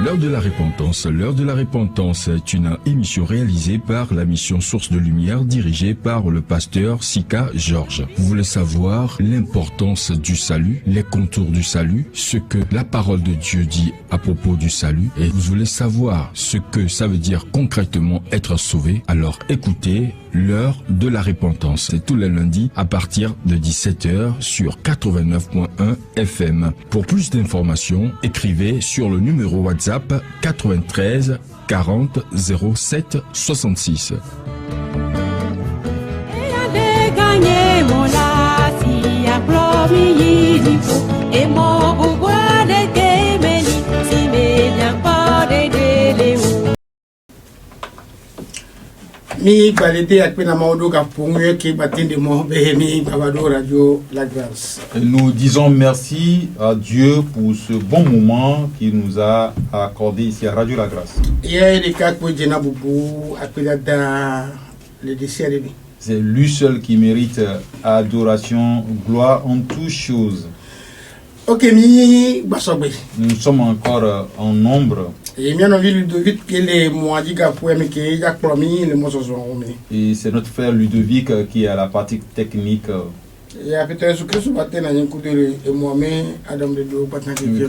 L'heure de la repentance. L'heure de la repentance est une émission réalisée par la mission Source de Lumière dirigée par le pasteur Sika Georges. Vous voulez savoir l'importance du salut, les contours du salut, ce que la parole de Dieu dit à propos du salut, et vous voulez savoir ce que ça veut dire concrètement être sauvé, alors écoutez l'heure de la repentance. C'est tous les lundis à partir de 17h sur 89.1 FM. Pour plus d'informations, écrivez sur le numéro WhatsApp 93 40 07 66. Mi balete akpena maudo ka pongwe ki batinde mo behemi babado radio La Grâce. Nous disons merci à Dieu pour ce bon moment qu'il nous a accordé ici à Radio La Grâce. C'est lui seul qui mérite adoration, gloire en toutes choses. Nous sommes encore en nombre. Et c'est notre frère Ludovic qui est à la partie technique. Que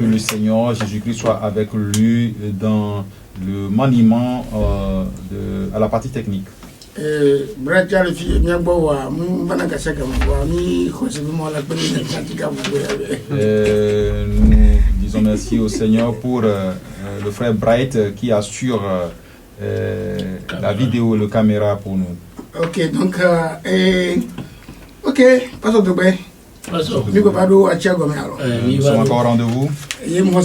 le Seigneur Jésus-Christ soit avec lui dans le maniement à la partie technique. Nous disons merci au Seigneur pour le frère Bright qui assure la vidéo et la caméra pour nous. Ok, donc, passons de bien. Nous sommes encore au rendez-vous. Je crois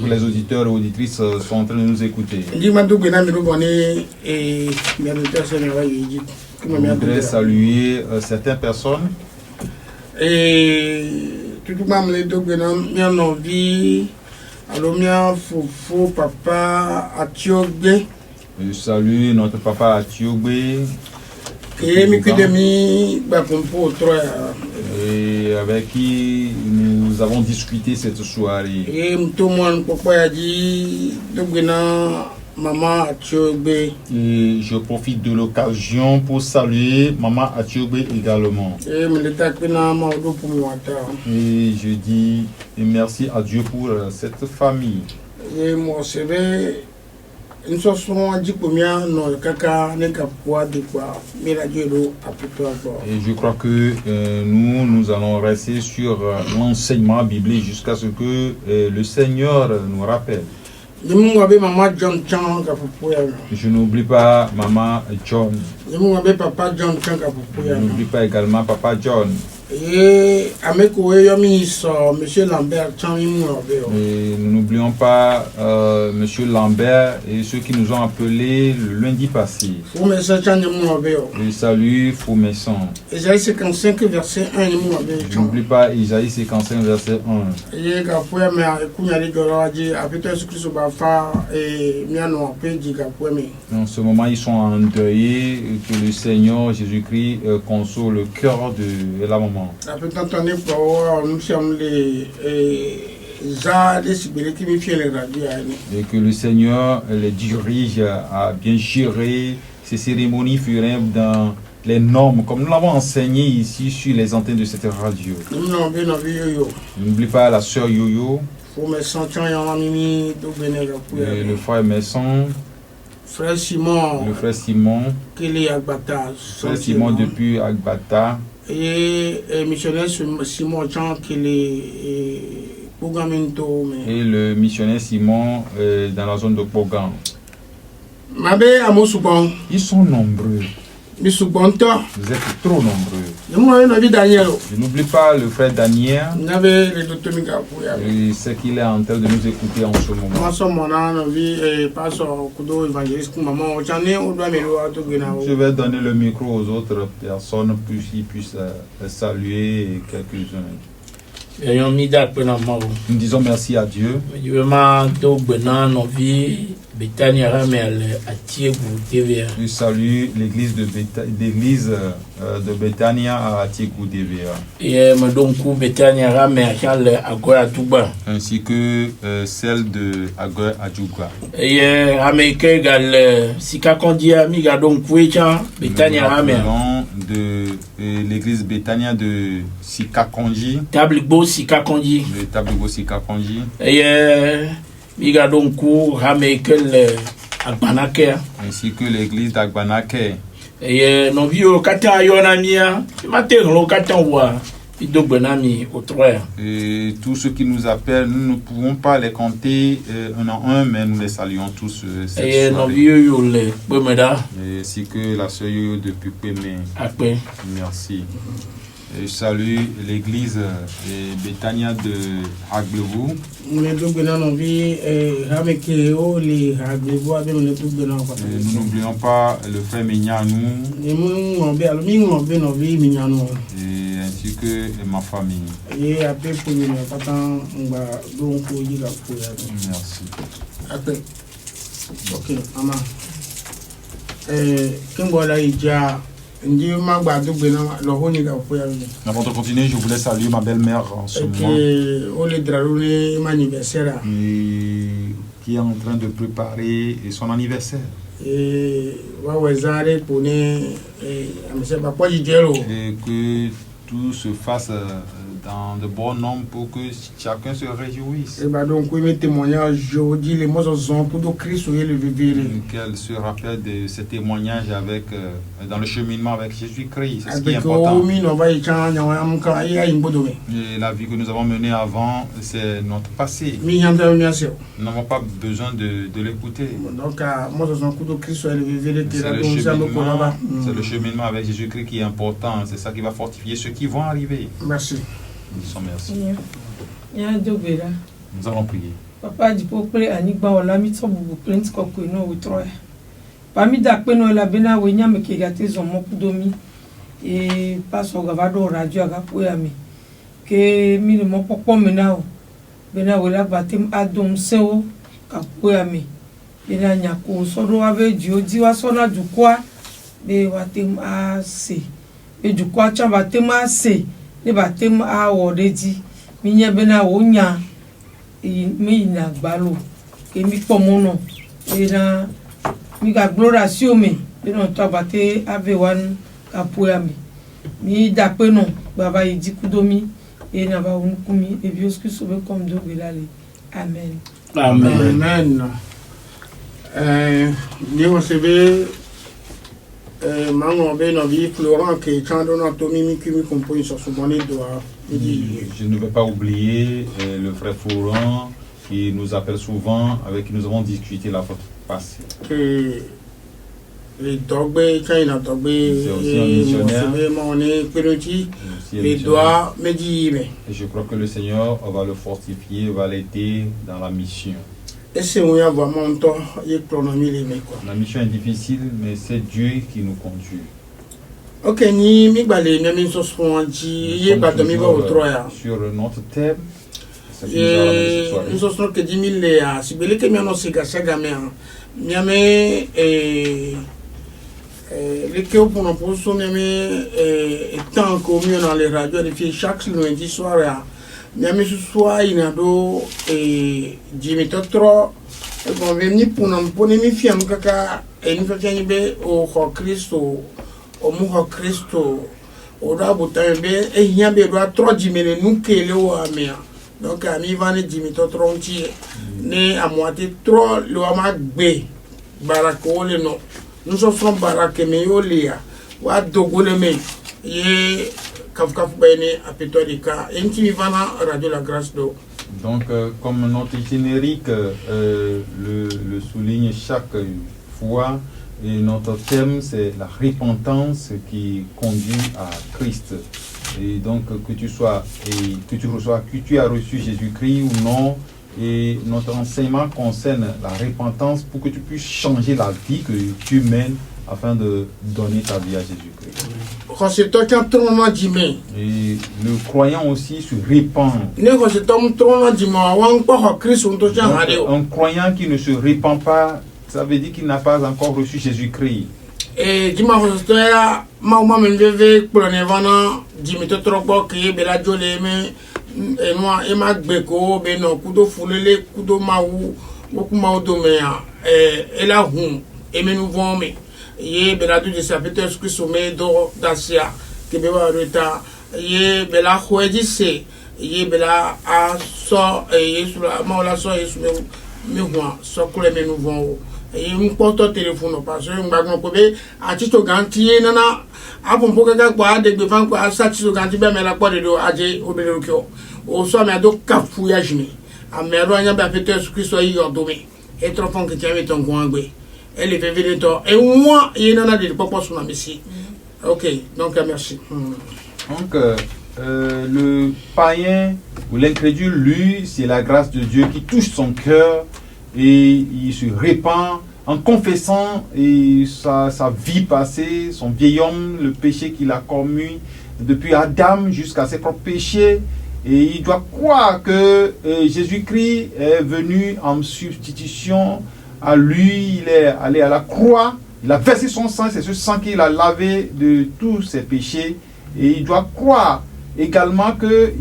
que les auditeurs et auditrices sont en train de nous écouter. Je voudrais saluer certaines personnes. Tout le monde papa Atiogbe. Je salue notre papa Atiogbe. Et avec qui nous avons discuté cette soirée. Et je profite de l'occasion pour saluer Maman Atiogbe également. Et je dis merci à Dieu pour cette famille. Et je crois que nous allons rester sur l'enseignement biblique jusqu'à ce que le Seigneur nous rappelle. Je n'oublie pas Maman John. Je n'oublie pas également Papa John. Et Monsieur Lambert. Et nous n'oublions pas Monsieur Lambert et ceux qui nous ont appelés le lundi passé. Je salue Foumesson. Isaïe 55 verset 1. Je n'oublie pas Isaïe 55 verset 1. En ce moment, ils sont endeuillés, que le Seigneur Jésus-Christ console le cœur de la maman. Et que le Seigneur les dirige à bien gérer ces cérémonies funéraires dans les normes, comme nous l'avons enseigné ici sur les antennes de cette radio. N'oublie pas la sœur Yoyo, le frère Messon, frère Simon, le frère Simon, frère Simon depuis Agbata, et missionnaire Simon Jean qui est et le missionnaire Simon dans la zone de Pogan. Ils sont nombreux. Vous êtes trop nombreux. Je n'oublie pas le frère Daniel. Et c'est qu'il est en train de nous écouter en ce moment. Je vais donner le micro aux autres personnes pour qu'ils puissent saluer quelques-uns. Nous disons merci à Dieu. Betania Ramel à Tiegou TVA. Je salue l'église de Betania à Tiegou TVA. Et Madonkou Betania Ramel à Goya Touba. Ainsi que celle de Agoy Adjouga. Et Rameke Gal Sika Kondia Miga Donkou Betania Ramel. De l'église Betania de Sikakonji. Tablibo Sikakonji. Le Tablibo Sikakonji. Et Miga Donkou Ramekel Agbanake. Ainsi que l'église d'Agbanake. Et non vieux Kata Yonamia. Matin lo Kata wa. Et tous ceux qui nous appellent, nous ne pouvons pas les compter un en un, mais nous les saluons tous cette soirée. Et ainsi que la sœur Yoyo de Pupémé. Merci. Et je salue l'église Betania de Haglevou. Nous n'oublions pas le frère Mignanou. Et ainsi que ma famille. Merci. Ok, maman. Avant de continuer, je voulais saluer ma belle-mère en ce moment. Qui est en train de préparer son anniversaire. Et que tout se fasse dans de bons nombres pour que chacun se réjouisse. Qu'elle se rappelle de ce témoignage avec, dans le cheminement avec Jésus-Christ. C'est ce qui est important. Et la vie que nous avons menée avant, c'est notre passé. Nous n'avons pas besoin de l'écouter. C'est le cheminement avec Jésus-Christ qui est important. C'est ça qui va fortifier ceux qui vont arriver. Merci. Nous sommes merci. Nous allons prier. Papa dit pour prier à Nikba ou la mitso bubu plainte kokoino ou troye. Parmi d'apeno la bena wenya me kegate zomo kudomi et passe au gavado radio agapoyami que mi mo popo menao bena wela batem adom seo kapoyami bena nyako sodo ave dio wa sona dukwa be watem a se e dukwa cha batem a se ne batem a wodedi mi nya bena wonya mi na gbalo ke mi pomono e na mi ga gloration me bena to abate ave wan kapoyami mi dapeno baba yidi kudomi et na ba unkumi et bios que sobe comme do belale amen amen ni recevez mango be no vi Florent que chando na tomi mi kimi componi sur ce bonnet doit. Je ne vais pas oublier le frère Florent qui nous appelle souvent, avec qui nous avons discuté la fois passée. Les dogbe, quand il a dogbe, c'est aussi un missionnaire. Les doigts me disent. Et je crois que le Seigneur va le fortifier, va l'aider dans la mission. Et c'est la mission est difficile, mais c'est Dieu qui nous conduit. Ok, ni mi balé mi mi sur notre thème. Nous sommes que 10 000 léa. Si belé que mi annoncé que ça gamin. Mi amé les que pour nous poser mi amé tant comme dans les radios de filles chaque lundi soir. Mi amé ce soir il a do Jimmy Totro. Bon venir pour nous poner mi fiam kaka et nous faire gagner au Christo. Au mot Christo. Au rabotambe et il y a besoin trop Jimmy nous que le ou amé. Donc, ami vane dimito tronti ne à moitié trop le amagbe barako le no nous sommes barake me yolia wa dogole me ye kafkaf bene apetolika enti vana radio la grâce do. Donc comme notre générique le souligne chaque fois, et notre thème c'est la repentance qui conduit à Christ. Et donc que tu sois que tu as reçu Jésus-Christ ou non, et notre enseignement concerne la repentance pour que tu puisses changer la vie que tu mènes afin de donner ta vie à Jésus-Christ. Et le croyant aussi se répand. Un croyant qui ne se répand pas, ça veut dire qu'il n'a pas encore reçu Jésus-Christ. Et ye beladu de sapeters que sommet do dacia que beba reta ye bela khoeji se ye bela a so ye sura maula so ye sume mi hwa so kule me nou von ye mpoto téléphone parce que ngba ko be a tito ganti nana abon poka ga kwa de gbe fan kwa sa tito ganti be me la kwa de do aje obele ko o so me do kafu ya jimi a me ro anya ba peters que so yi odome e trop fon que tiame ton ko ngbe. Elle est venue et moi, il y en a des papas sur la messie. Ok, donc merci. Donc, le païen ou l'incrédule, lui, c'est la grâce de Dieu qui touche son cœur et il se répand en confessant et sa vie passée, son vieil homme, le péché qu'il a commis depuis Adam jusqu'à ses propres péchés. Et il doit croire que Jésus-Christ est venu en substitution. À lui, il est allé à la croix, il a versé son sang, c'est ce sang qu'il a lavé de tous ses péchés. Et il doit croire également que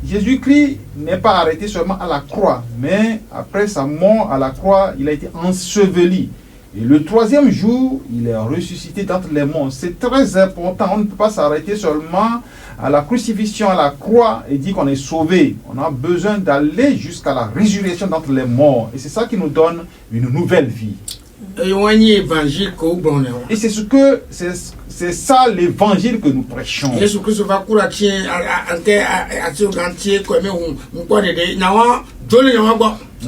Jésus-Christ n'est pas arrêté seulement à la croix, mais après sa mort à la croix, il a été enseveli. Et le troisième jour, il est ressuscité d'entre les morts. C'est très important, on ne peut pas s'arrêter seulement à la crucifixion, à la croix et dire qu'on est sauvé. On a besoin d'aller jusqu'à la résurrection d'entre les morts. Et c'est ça qui nous donne une nouvelle vie. Et c'est ça l'évangile que nous prêchons. Et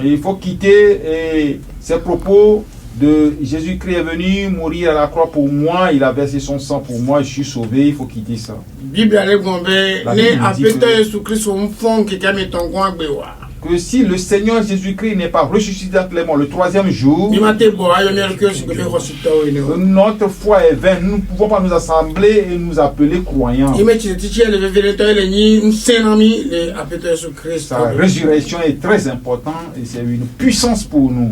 il faut quitter ces propos de Jésus-Christ est venu mourir à la croix pour moi, il a versé son sang pour moi, je suis sauvé, il faut quitter ça. Que si le Seigneur Jésus-Christ n'est pas ressuscité entre les morts le troisième jour, notre foi est vaine. Nous ne pouvons pas nous assembler et nous appeler croyants. Sa résurrection est très importante et c'est une puissance pour nous.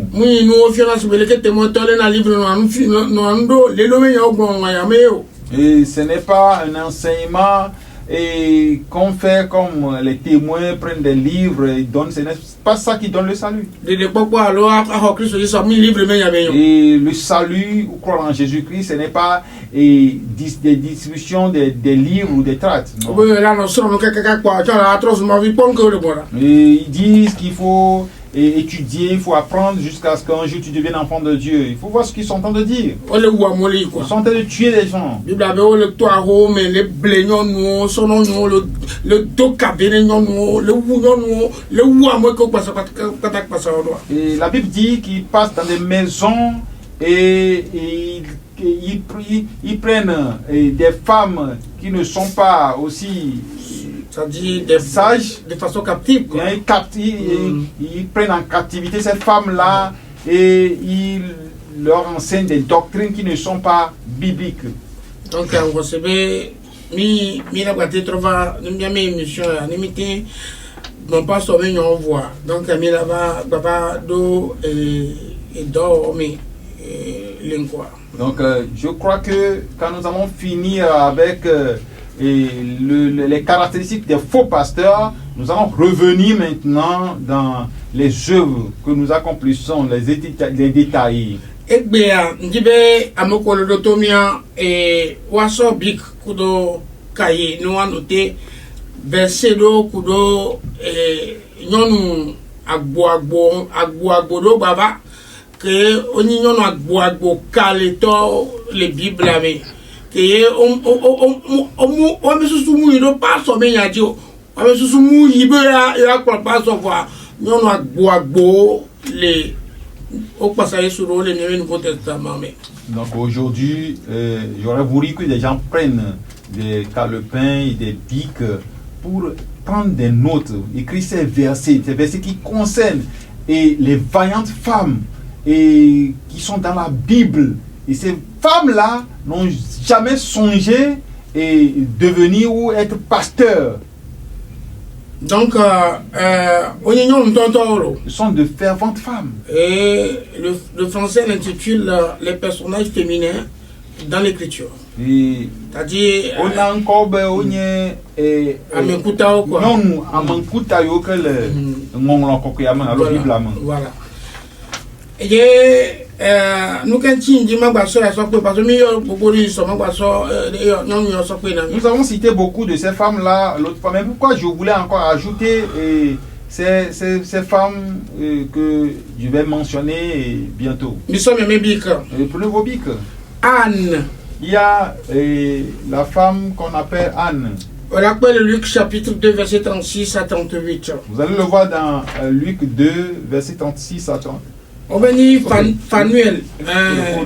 Et ce n'est pas un enseignement et qu'on fait comme les témoins prennent des livres et donnent, ce n'est pas ça qui donne le salut. Et le salut, ou croire en Jésus-Christ, ce n'est pas des distributions des livres ou des tracts. Et ils disent qu'il faut étudier, il faut apprendre jusqu'à ce qu'un jour tu deviennes enfant de Dieu. Il faut voir ce qu'ils sont en train de dire. Ils sont en train de tuer les gens. Et la Bible dit qu'ils passent dans des maisons et ils prennent des femmes qui ne sont pas aussi des sages de façon captive. Ils prennent en captivité ces femmes-là et ils leur enseignent des doctrines qui ne sont pas bibliques. Donc, on recevait mi la boîte trova mi émission limité non pas sauver on voit. Donc, mi là-bas baba do et do mais l'enquoi. Donc, je crois que quand nous allons finir avec les caractéristiques des faux pasteurs, nous allons revenir maintenant dans les œuvres que nous accomplissons, les détails. Njibe amokolo dotomia waso bik kudo kaye no anote verset do kudo nyonu agbo do baba que oni nyonu agbo kale to le bible ame que o mesusu mu do paso me yaji o mesusu mu yibe ya kwa paso kwa nyonu agbo le au passage sur le Nouveau Testament. Donc aujourd'hui, j'aurais voulu que les gens prennent des calepins et des bics pour prendre des notes, écrire ces versets qui concernent et les vaillantes femmes et qui sont dans la Bible ces femmes-là n'ont jamais songé et devenir ou être pasteur. Donc, Ce sont de ferventes femmes. Et le français l'intitule les personnages féminins dans l'écriture. C'est-à-dire on a encore voilà. Et nous avons cité beaucoup de ces femmes-là l'autre fois, mais pourquoi je voulais encore ajouter ces femmes que je vais mentionner bientôt. Prenez vos bics. Anne. Il y a la femme qu'on appelle Anne. On l'appelle Luc chapitre 2 verset 36 à 38. Vous allez le voir dans Luc 2 verset 36 à 30. On va dire Fanuel.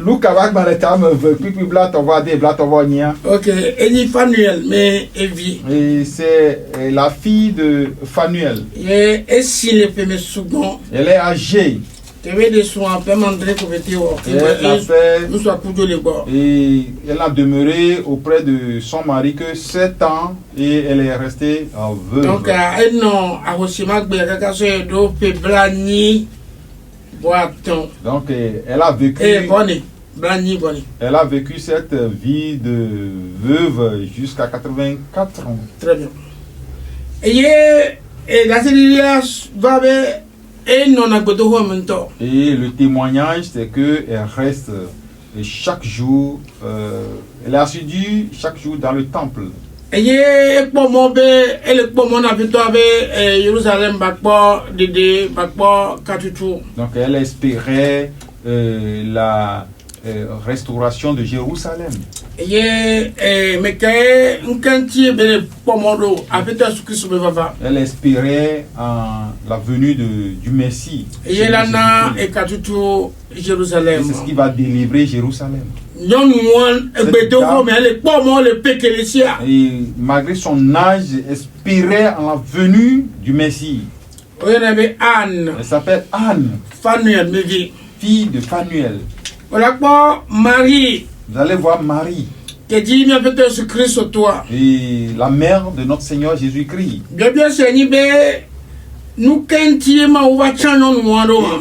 Luc avec ma lettre, puis blat on va des blat on va nia. OK, elle dit Fanuel mais Evie. Et c'est la fille de Fanuel. Et si le premier second. Elle est âgée. Et elle a demeuré auprès de son mari que 7 ans et elle est restée veuve. Donc, elle a vécu. Elle a vécu cette vie de veuve jusqu'à 84 ans. Très bien. Et la et le témoignage, c'est qu'elle reste chaque jour, elle est assidue chaque jour dans le temple. Donc elle espérait la restauration de Jérusalem. Elle espérait la venue du Messie. C'est ce qui va délivrer Jérusalem. Et malgré son âge, espérait en la venue du Messie. Elle s'appelle Anne, fille de Phanuel. Marie. Vous allez voir Marie. Et la mère de notre Seigneur Jésus-Christ. Et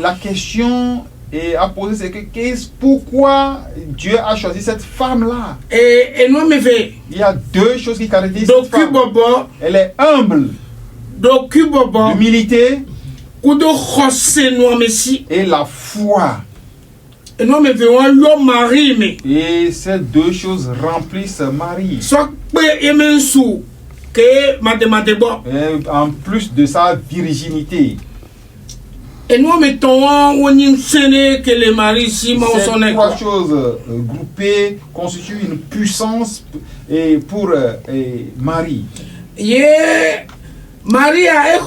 la question à poser, c'est que pourquoi Dieu a choisi cette femme-là? Il y a deux choses qui caractérisent cette femme. Elle est humble, l'humilité et la foi. Et ces deux choses remplissent Marie. Et en plus de sa virginité. Et nous mettons que les maris ces trois choses groupées constituent une puissance pour Marie. Marie a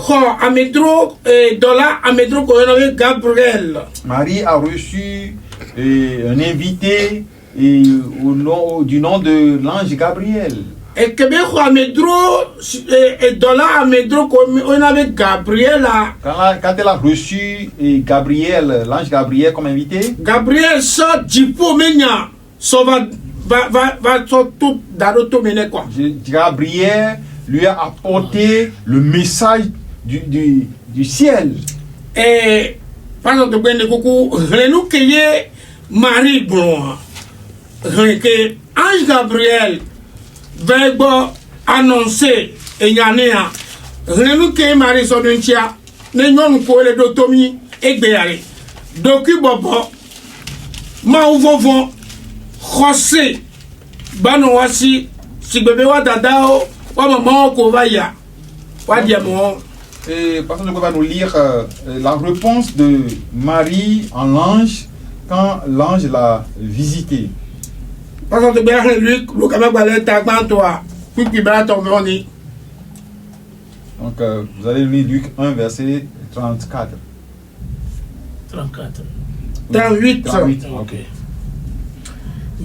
reçu un invité du nom de l'ange Gabriel. Et que quand elle a reçu Gabriel, l'ange Gabriel comme invité, Gabriel sort du pomenia, Gabriel lui a apporté le message du ciel. Et par exemple, Marie que ange Gabriel va annoncer et Yanea que Marie Sonuntia ne non pour le dotomi et béare docu bobo ma ouvovon José banowasi si bébé wa dadao wa maman ko vaya wa diamant. Et par contre, on va nous lire la réponse de Marie en l'ange quand l'ange l'a visité. Par contre, Luc, donc vous allez lire Luc 1 verset 34. 38. Ok.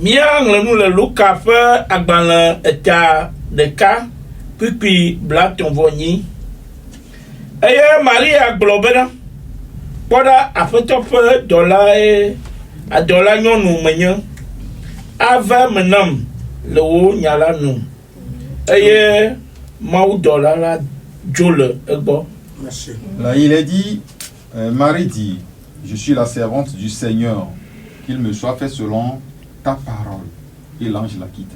Miang le nous le Luca fait agban le état de cas puis blaton voni. Eye Marie a globena. Poda a fait $1 à $1 non nous menyon. ava menam le wo nyala nu eye mau dola la jole ego. Merci. Là il est dit, Marie dit, je suis la servante du Seigneur, qu'il me soit fait selon ta parole. Et l'ange la quitte.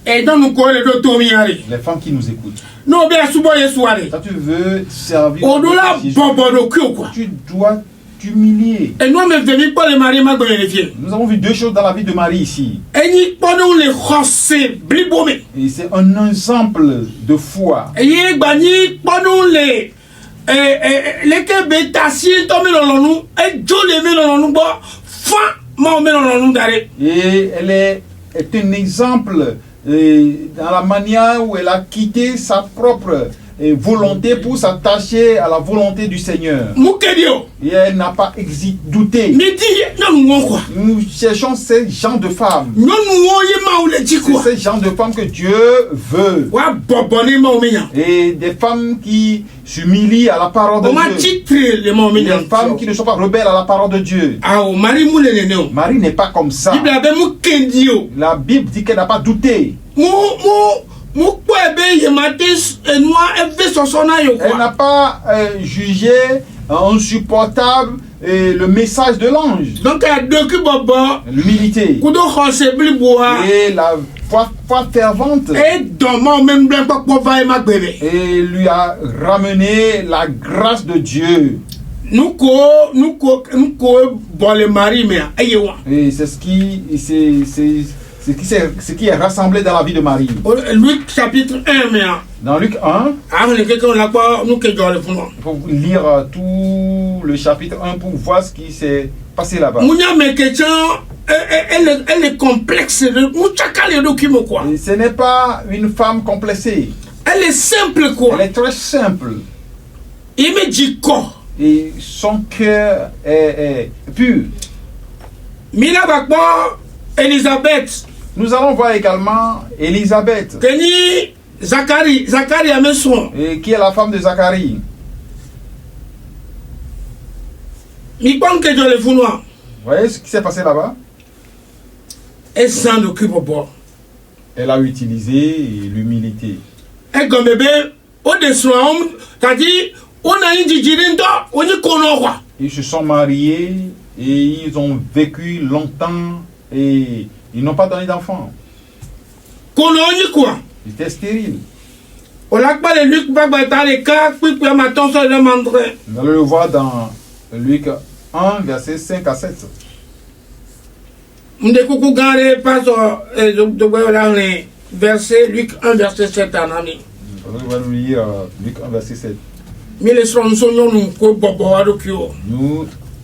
Et dans nous quoi le tomiari. Les femmes qui nous écoutent. Non bien souvent les soirées. Quand tu veux servir, au-delà bonbon quoi. Tu dois t'humilier. Et nous même venu pas les maris m'a vérifié. Nous avons vu deux choses dans la vie de Marie ici. Et ni pendant les rosser blibomé. Et c'est un exemple de foi. Et y bani pendant les que bétassi tombé dans nous et jolé mis dans nous ba fin m'a mis dans nous d'arrêt. Et elle est un exemple dans la manière où elle a quitté sa propre volonté pour s'attacher à la volonté du Seigneur. Et elle n'a pas douté. Nous cherchons ces gens de femmes. C'est ces gens de femmes que Dieu veut. Et des femmes qui s'humilient à la parole de Dieu. Des femmes qui ne sont pas rebelles à la parole de Dieu. Marie n'est pas comme ça. La Bible dit qu'elle n'a pas douté. Elle n'a pas jugé insupportable le message de l'ange. Donc l'humilité et la foi fervente et lui a ramené la grâce de Dieu. Et c'est ce qui est rassemblé dans la vie de Marie. Luc chapitre 1. Dans Luc 1, il faut lire tout le chapitre 1 pour voir ce qui s'est passé là-bas. Elle est complexe. Et ce n'est pas une femme complexée. Elle est simple quoi. Elle est très simple. Il me dit quoi. Et son cœur est pur. Mila Bakbo, Elisabeth. Nous allons voir également Elisabeth. Zacharie a mis son. Et qui est la femme de Zacharie. Vous voyez ce qui s'est passé là-bas? Elle a utilisé l'humilité. Ils se sont mariés et ils ont vécu longtemps et ils n'ont pas donné d'enfants. Ils étaient stériles. Vous allez le voir dans Luc 1, verset 5 à 7. Verset Luc 1, verset 7. Vous allez lire Luc 1, verset 7.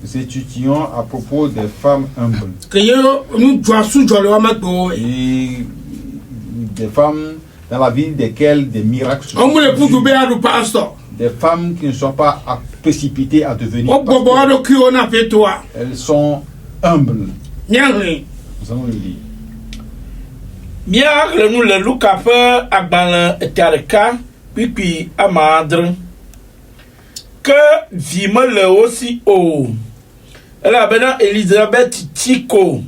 Nous étudions à propos des femmes humbles. Et des femmes dans la vie desquelles des miracles se sont produits. Des femmes qui ne sont pas précipitées à devenir pasteurs. Elles sont humbles. Nous allons le lire. Bien nous le look à faire à Balan et Tareka, puis à Madre. Que vime le aussi haut. Elle a bien Elisabeth Tico.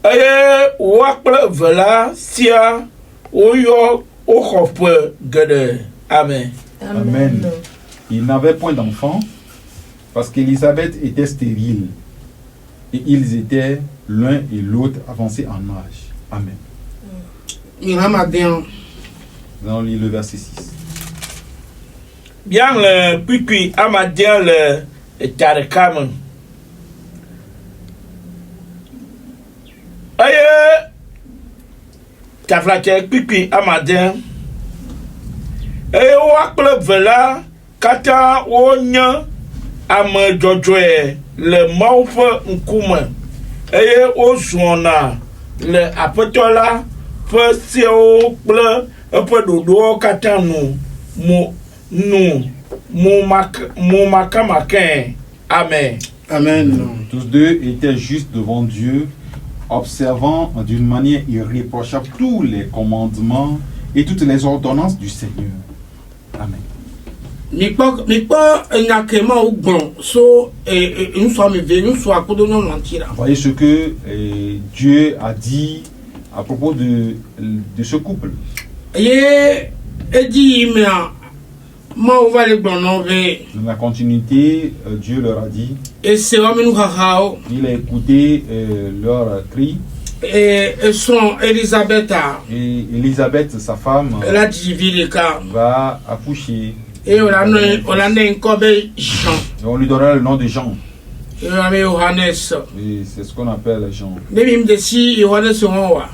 Aye, wakle vela sia oyo ochope gede. Amen. Amen. Il n'avait point d'enfant parce qu'Elisabeth était stérile et ils étaient l'un et l'autre avancés en âge. Amen. Nous allons lire le verset 6. Bien le puis Amadien le Tarekam. Aye, Taflate puis Amadien. Aye, wakle vela kata wonya ame jojoe le maufe nkume. Aye, ozona le apetola pe seo ple pe dodo kata mon makamakin. Amen. Amen. Tous deux étaient justes devant Dieu, observant d'une manière irréprochable tous les commandements et toutes les ordonnances du Seigneur. Amen. Mi pas nyakema ou bon so une fois me venu une fois ko do non mentira. Voyez ce que Dieu a dit à propos de ce couple. Et dit mais ma on va le bon non ve. Dans la continuité, Dieu leur a dit. Et c'est homme khao. Il a écouté leur cri. Et son Elisabeth. Et Elisabeth, sa femme, elle a dit va accoucher. Et on a Jean. Et on lui donnera le nom de Jean. Et c'est ce qu'on appelle Jean.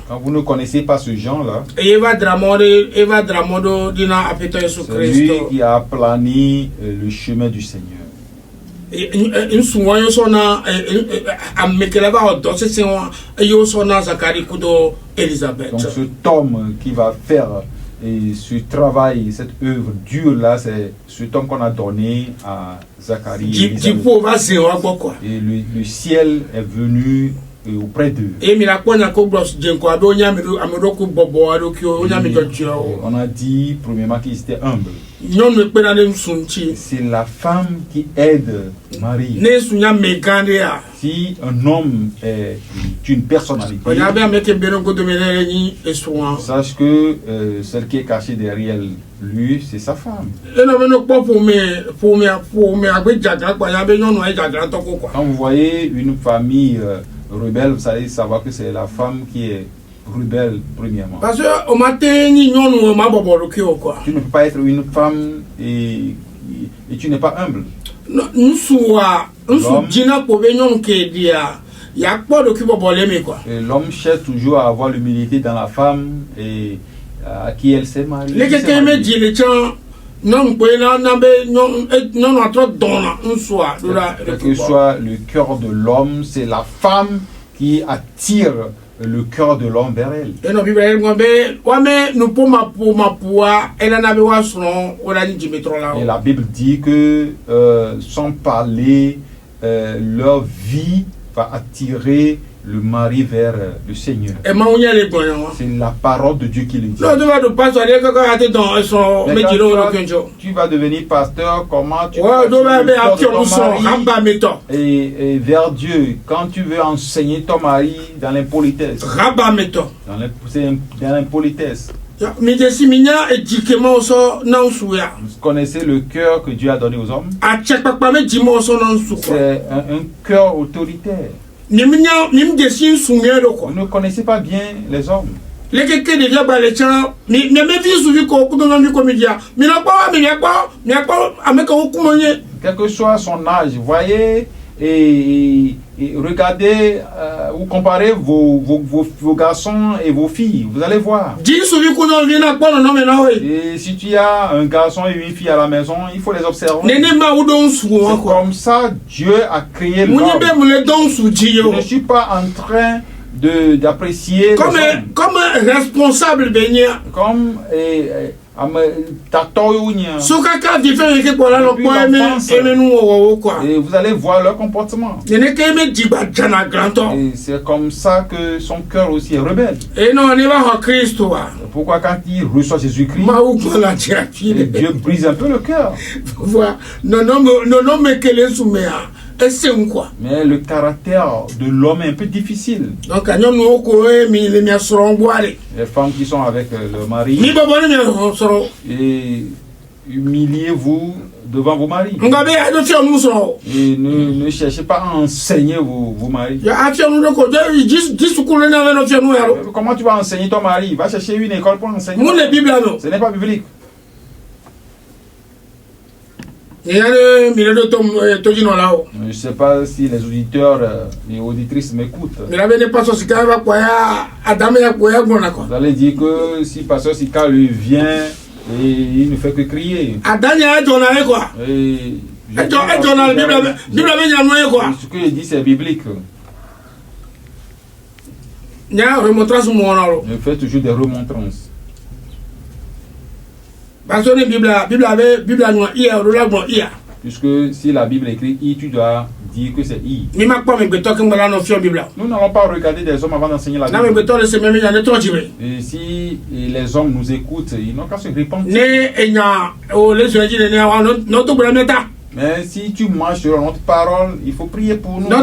Quand vous ne connaissez pas ce Jean-là, c'est lui qui a plané le chemin du Seigneur. Donc cet homme qui va faire ce travail, cette œuvre dure-là, c'est cet homme qu'on a donné à Zacharie. Et le ciel est venu auprès d'eux. On a dit premièrement qu'ils étaient humbles. C'est la femme qui aide Marie. Si un homme est une personnalité, sache que celle qui est cachée derrière lui, c'est sa femme. Quand vous voyez une famille rebelle, vous allez savoir que c'est la femme qui est rebelle premièrement. Parce que tu ne peux pas être une femme et tu n'es pas humble. L'homme cherche toujours à avoir l'humilité dans la femme et à qui elle s'est mariée. Quel que soit le cœur de l'homme, c'est la femme qui attire le cœur de l'homme vers elle. Et la Bible dit que sans parler, leur vie va attirer le mari vers le Seigneur. C'est la parole de Dieu qui le dit. Tu vas devenir pasteur, comment tu vas et vers Dieu, quand tu veux enseigner ton mari dans l'impolitesse. Dans l'impolitesse. Vous connaissez le cœur que Dieu a donné aux hommes? C'est un cœur autoritaire. Vous ne connaissez pas bien les hommes. Quel que soit son âge, voyez et regardez ou comparez vos garçons et vos filles, vous allez voir. Et si tu as un garçon et une fille à la maison, il faut les observer. C'est comme ça Dieu a créé l'homme. Je ne suis pas en train d'apprécier comme responsable comme et vous allez voir leur comportement. Et c'est comme ça que son cœur aussi est rebelle. Pourquoi quand il reçoit Jésus-Christ, Dieu brise un peu le cœur. Mais le caractère de l'homme est un peu difficile. Donc, les femmes qui sont avec leur mari, et humiliez-vous devant vos maris. Et ne cherchez pas à enseigner vos maris. Comment tu vas enseigner ton mari? Va chercher une école pour enseigner. Ce n'est pas biblique. Je ne sais pas si les auditeurs et auditrices m'écoutent. Vous allez dire que si Pasteur Sika lui vient et il ne fait que crier. Ce que je dis c'est biblique. Je fais toujours des remontrances. Puisque si la Bible écrit I, tu dois dire que c'est I. Nous n'allons pas regarder des hommes avant d'enseigner la Bible. Et si les hommes nous écoutent, ils n'ont qu'à se répandre. Mais si tu marches sur notre parole, il faut prier pour nous. Il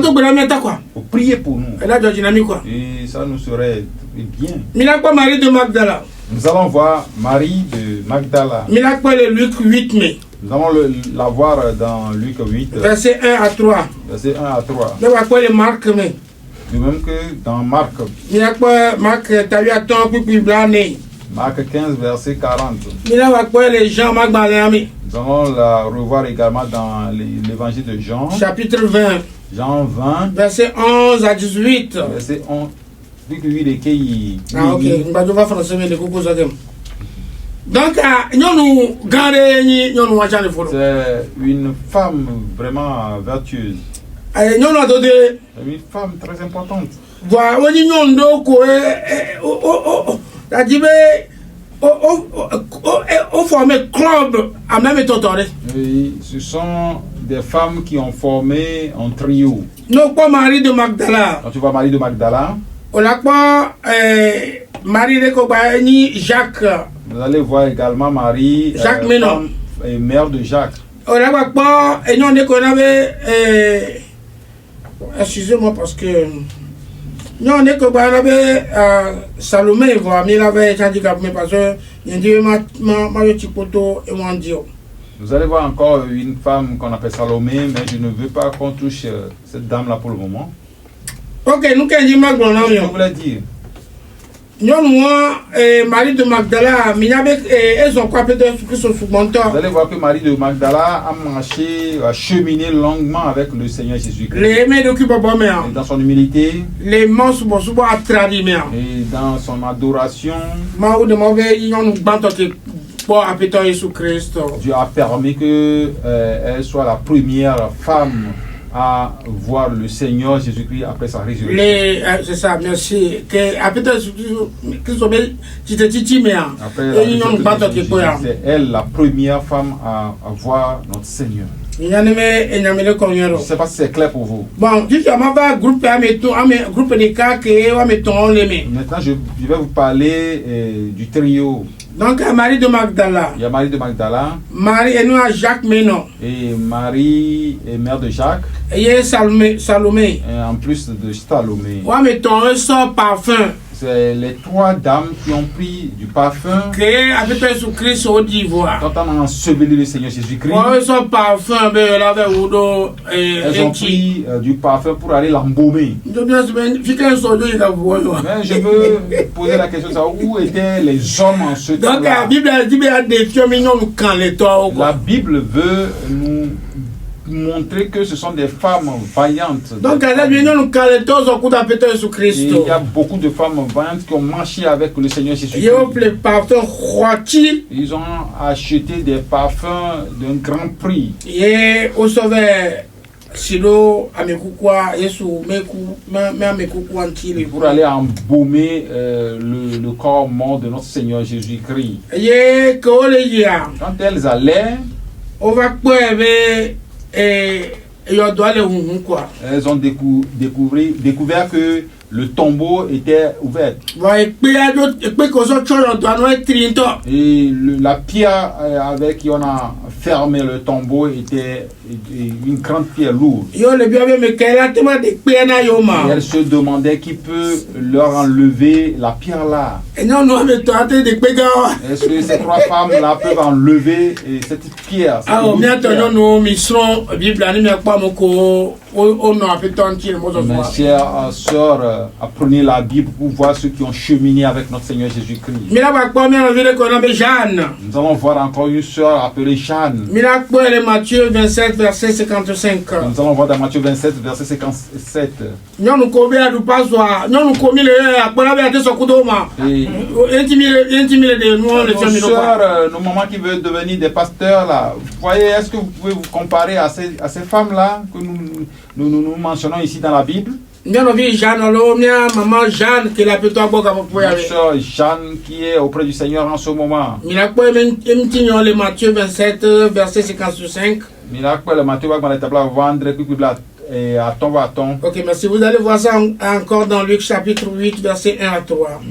faut prier pour nous. Et ça nous serait bien. Nous allons voir Marie de Magdala. Nous allons la voir dans Luc 8. Verset 1 à 3. Verset 1 à 3. De même que dans Marc. Marc 15, verset 40. Nous allons la revoir également dans l'évangile de Jean. Chapitre 20. Jean 20. Verset 11 à 18. Verset 11. Ah, ok. Donc, c'est une femme vraiment vertueuse. Une femme très importante. Ce sont des femmes qui ont formé un trio. Quand Marie de Magdala. Quand tu vois Marie de Magdala. Marie de Jacques. Vous allez voir également Marie, Jacques femme et mère de Jacques. Excusez-moi parce que non, on Salomé, il avait handicapé parce que vous allez voir encore une femme qu'on appelle Salomé, mais je ne veux pas qu'on touche cette dame-là pour le moment. Ok, nous qu'est-ce que je voulais dire? Marie de Magdala, vous allez voir que Marie de Magdala a marché, a cheminé longuement avec le Seigneur Jésus-Christ. Et dans son humilité, et dans son adoration, Dieu a permis qu'elle soit la première femme à voir le Seigneur Jésus-Christ après sa résurrection. C'est ça, merci. C'est elle la première femme à voir notre Seigneur. Je ne sais pas si c'est clair pour vous. Bon, maintenant je vais vous parler du trio. Donc, Marie de Magdala. Il y a Marie de Magdala. Marie et nous à Jacques Ménon. Et Marie est mère de Jacques. Et Salomé. Et en plus de Salomé. Ouais, mais ton ressort parfum. C'est les trois dames qui ont pris du parfum. Créé avec Jésus-Christ au d'Ivoire. Quand on a enseveli le Seigneur Jésus-Christ. Elles ont pris du parfum pour aller l'embaumer. Mais je veux poser la question, où étaient les hommes en ce temps-là? La Bible veut nous montrer que ce sont des femmes vaillantes. Donc, il y a beaucoup de femmes vaillantes qui ont marché avec le Seigneur Jésus-Christ. Ils ont acheté des parfums d'un grand prix. Pour aller embaumer le corps mort de notre Seigneur Jésus-Christ. Quand elles allaient, elles ont découvert que le tombeau était ouvert. Et la pierre avec qui on a fermé le tombeau était une grande pierre lourde. Et elle se demandait qui peut leur enlever la pierre là. Est-ce que ces trois femmes là peuvent enlever cette pierre? Mes chères sœurs, apprenez la Bible pour voir ceux qui ont cheminé avec notre Seigneur Jésus-Christ. Nous allons voir encore une sœur appelée Jeanne. Matthieu 27, verset 55. Nous allons voir dans Matthieu 27, verset 57. Nos mamans qui veulent devenir des pasteurs là, vous voyez, est-ce que vous pouvez vous comparer à ces femmes-là que nous mentionnons ici dans la Bible? Notre sœur Jeanne qui est auprès du Seigneur en ce moment. Matthieu 27, verset 55. bâton. Ok, merci. Vous allez voir ça encore dans Luc chapitre 8, verset 1 à 3.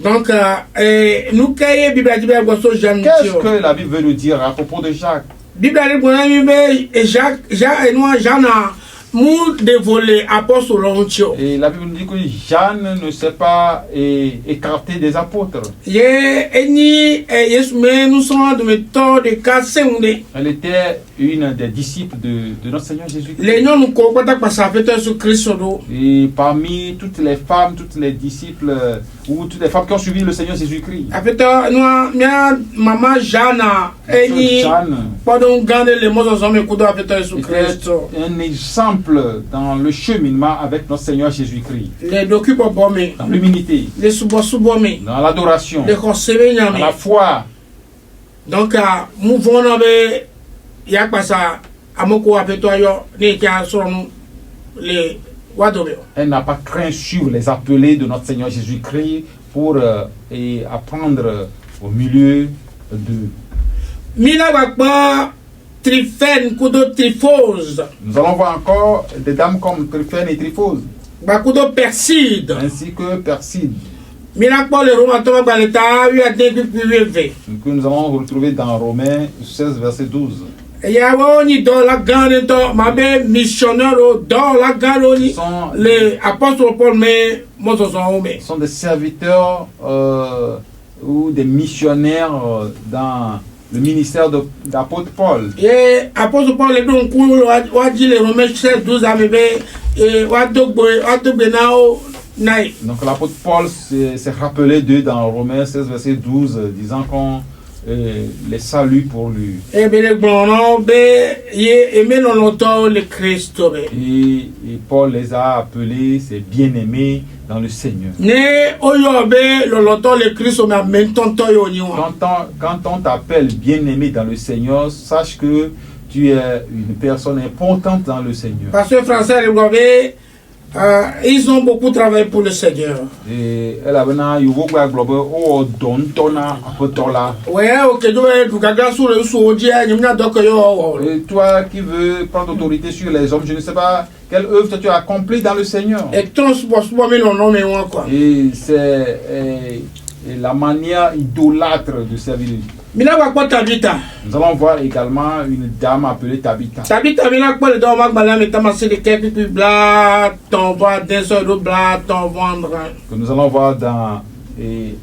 Donc, nous qu'est-ce que la Bible veut nous dire à propos de Jacques? Jacques et moi, Jean a dévolé apôtre. Et la Bible nous dit que Jeanne ne s'est pas écarté des apôtres. Elle était une des disciples de notre Seigneur Jésus-Christ. Et parmi toutes les femmes, toutes les disciples ou toutes les femmes qui ont suivi le Seigneur Jésus-Christ, maman Jeanne était un exemple dans le cheminement avec notre Seigneur Jésus-Christ. Dans l'humilité, dans l'adoration, dans la foi. Donc, nous voulons elle n'a pas craint sur les appelés de notre Seigneur Jésus-Christ pour apprendre au milieu de. Nous allons voir encore des dames comme Tryphène et Tryphose, ainsi que Perside, que nous allons retrouver dans Romains 16, verset 12. Les apôtres Paul, mais sont des serviteurs ou des missionnaires dans le ministère d'apôtre Paul. Et apôtre Paul est donc dit les Romains 16, 12 donc l'apôtre Paul s'est rappelé d'eux dans Romains 16, verset 12, disant qu'on les salue pour lui. Et Paul les a appelés ses bien-aimés dans le Seigneur. Quand on t'appelle bien-aimé dans le Seigneur, sache que tu es une personne importante dans le Seigneur. Parce que français, ils ont beaucoup travaillé pour le Seigneur. Et toi qui veux prendre autorité sur les hommes, je ne sais pas quelle œuvre tu as accomplie dans le Seigneur. Et c'est la manière idolâtre de servir. Nous allons voir également une dame appelée Tabitha. Que nous allons voir dans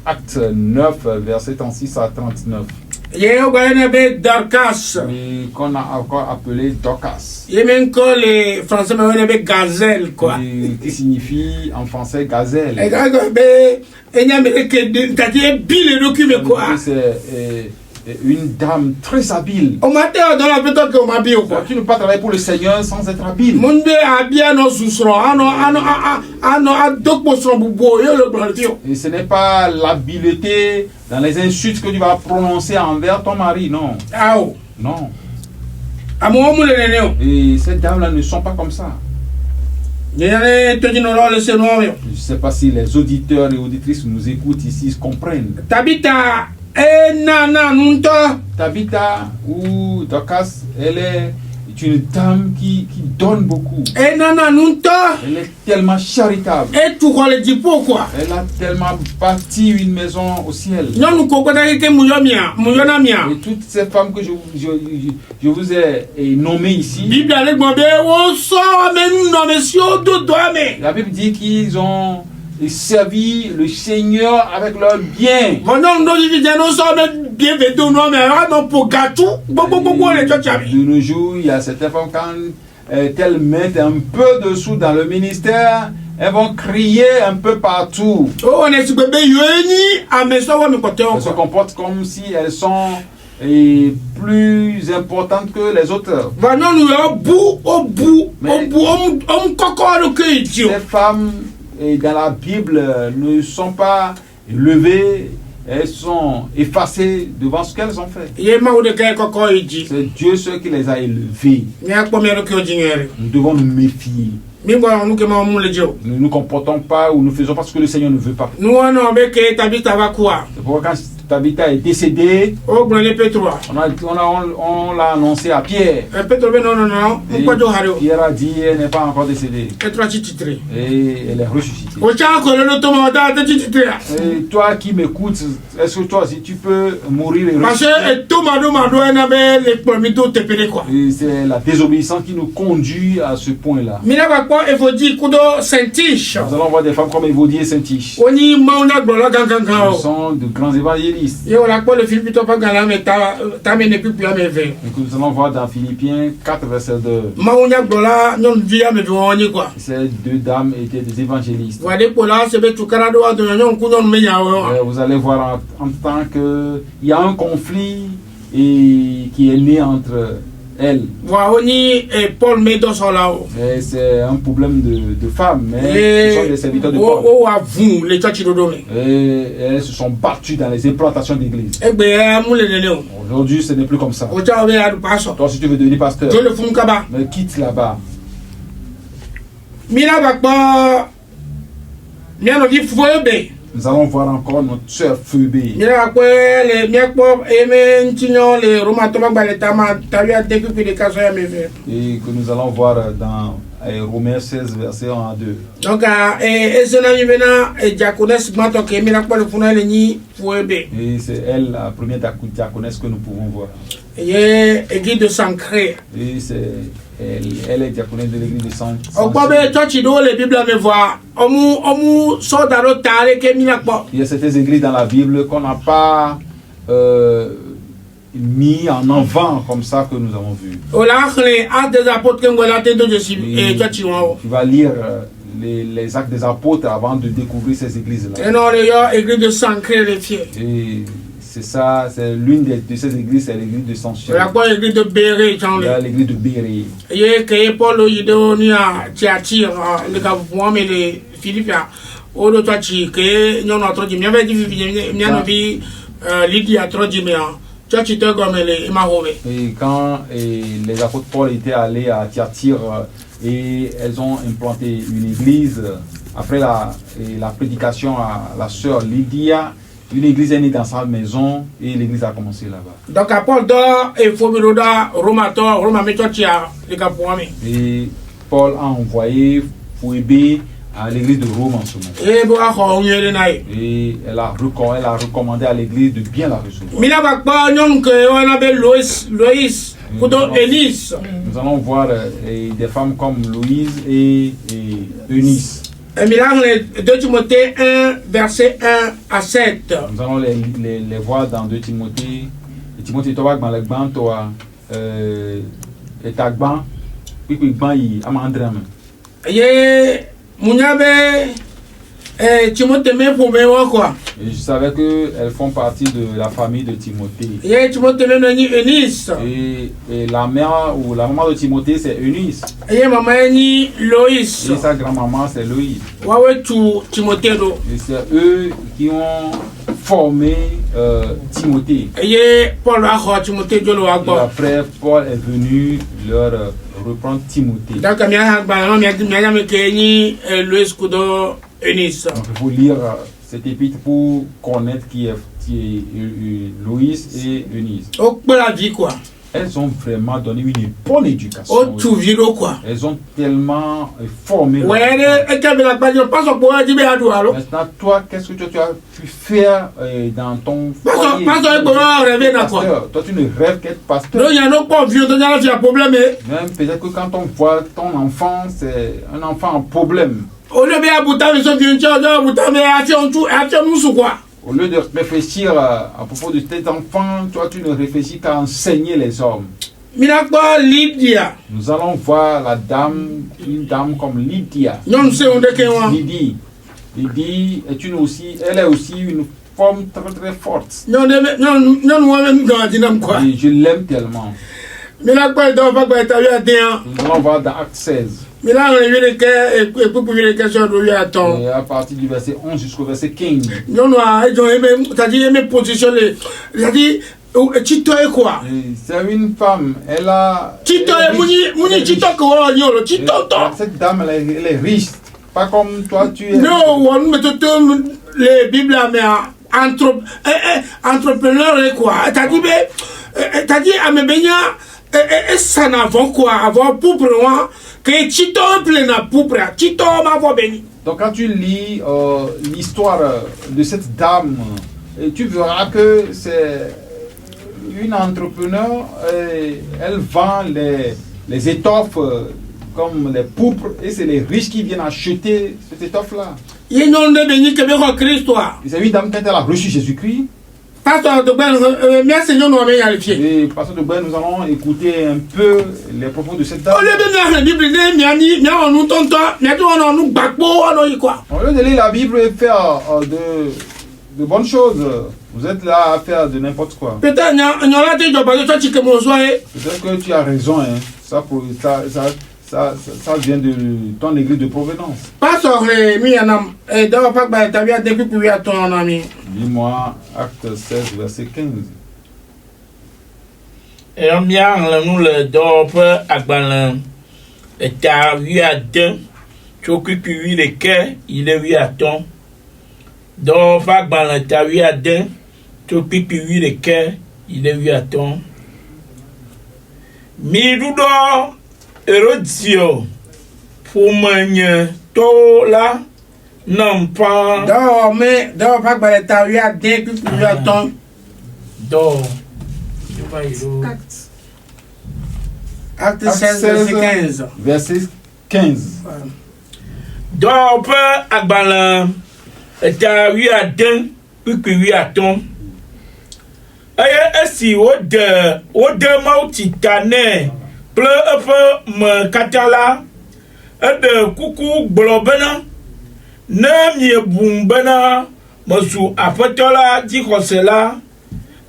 Actes 9, versets 36 à 39. Et qu'on a encore appelé Dorcas. Les Français m'appellent gazelle, quoi. Qui signifie en français gazelle. C'est une dame très habile. Tu ne peux pas travailler pour le Seigneur sans être habile. Et ce n'est pas l'habileté dans les insultes que tu vas prononcer envers ton mari, non. Non. Et ces dames-là ne sont pas comme ça. Je ne sais pas si les auditeurs et auditrices nous écoutent ici, comprennent. Tabitha ou Dorcas, elle est une dame qui donne beaucoup. Elle est tellement charitable. Elle a tellement bâti une maison au ciel. Et toutes ces femmes que je vous ai nommées ici, la Bible dit qu'ils ont servi le Seigneur avec leur bien. De nos jours, il y a certaines femmes, quand elles mettent un peu de sous dans le ministère, elles vont crier un peu partout. Elles se comportent comme si elles sont plus importantes que les autres. Ces femmes dans la Bible ne sont pas levées, elles sont effacées devant ce qu'elles ont fait. C'est Dieu seul qui les a élevées. Nous devons nous méfier. Nous ne nous comportons pas ou nous faisons pas ce que le Seigneur ne veut pas. C'est pourquoi quand Tabitha est décédée. On l'a annoncé à Pierre. Et Pierre a dit elle n'est pas encore décédée. Et elle est ressuscitée. Et toi qui m'écoutes, est-ce que toi aussi tu peux mourir et ressusciter? Et c'est la désobéissance qui nous conduit à ce point-là. Nous allons voir des femmes comme Évodie et Saint-Tiche. Ils sont de grands évangélistes. Et que nous allons voir dans Philippiens 4, verset 2. Ces deux dames étaient des évangélistes. Vous allez voir en tant qu'il y a un conflit qui est né entre elles. C'est un problème de femmes, mais ce sont des serviteurs de Paul. Et elles se sont battues dans les implantations d'église. Aujourd'hui, ce n'est plus comme ça. Toi, si tu veux devenir pasteur, mais quitte là-bas. Nous allons voir encore notre sœur Phoebe. Et que nous allons voir dans Romains 16, verset 1 à 2. Donc, et c'est elle la première diaconesse que nous pouvons voir. Et c'est elle est diaconesse de l'église de Saint. Il y a certaines églises dans la Bible qu'on n'a pas mis en avant comme ça que nous avons vu. Tu vas lire les actes des apôtres avant de découvrir ces églises-là. Et c'est ça, c'est l'une de ces églises, c'est l'église de Saint-Chien. Il y a l'église de Béré. Et quand les apôtres Paul étaient allés à Thyatire et elles ont implanté une église, après la prédication à la sœur Lydia, une église est née dans sa maison et l'église a commencé là-bas. Donc et Paul a envoyé Phoebe à l'église de Rome en ce moment. Et elle a recommandé à l'église de bien la recevoir. Nous allons voir des femmes comme Louise et Eunice. 2 Timothée 1, verset 1 à 7. Nous allons les voir dans 2 Timothée. Timothée, tu vas dans toi, et ta ban, puis ban y amandrem. Timothée me pour quoi. Et je savais qu'elles font partie de la famille de Timothée. Et la mère ou la maman de Timothée c'est Eunice. Et sa grand-maman c'est Loïs. Et c'est eux qui ont formé Timothée. Et après Paul est venu leur reprendre Timothée. Donc il faut lire cette épître pour connaître qui est Loïs et Eunice. Elles ont vraiment donné une bonne éducation. Elles ont tellement formé. Maintenant, toi, qu'est-ce que tu as pu faire dans ton foyer? Toi, tu ne rêves qu'être pasteur. Même peut-être que quand on voit ton enfant, c'est un enfant en problème. Au lieu de réfléchir à propos de tes enfants, toi tu ne réfléchis qu'à enseigner les hommes. Nous allons voir une dame comme Lydia. Lydie est elle est aussi une femme très très forte. Et je l'aime tellement. Nous allons voir dans Acte 16. Et à partir du verset 11 jusqu'au verset 15. C'est une femme, elle a... Cette dame, elle est riche. Pas comme toi, tu es... entrepreneur quoi. T'as dit à mes baignats ça n'avant quoi avoir pour moi que Tito plein à pour Tito m'avoir béni. Donc quand tu lis l'histoire de cette dame, tu verras que c'est une entrepreneur, elle vend les étoffes comme les pourpres et c'est les riches qui viennent acheter cette étoffe-là. C'est une dame quand elle a reçu Jésus-Christ. Pasteur de Ben, merci de nous vérifier. Et Pasteur de Ben, nous allons écouter un peu les propos de cette dame. Au lieu de lire la Bible, au lieu de lire la Bible et faire de bonnes choses, vous êtes là à faire de n'importe quoi. Peut-être que tu as raison, hein. Ça vient de ton église de provenance. Dis-moi, Acte 16, verset 15. Et on vient nous le dope à Balin. Et t'as vu à deux. Tu occupes le quai, il est vu à ton. Dope à Balin, t'as vu à deux. Tu occupes le quai, il est vu à ton. Mirudo. Erodio pour manier tola non pas mais pas ta à dès que tu attends Acte 16 verset 15 donc à balan ta oui à deux puis à ton si au de mautitane Pleu me katala de coucou blobena ne mi bumbena mosu apatola di kosela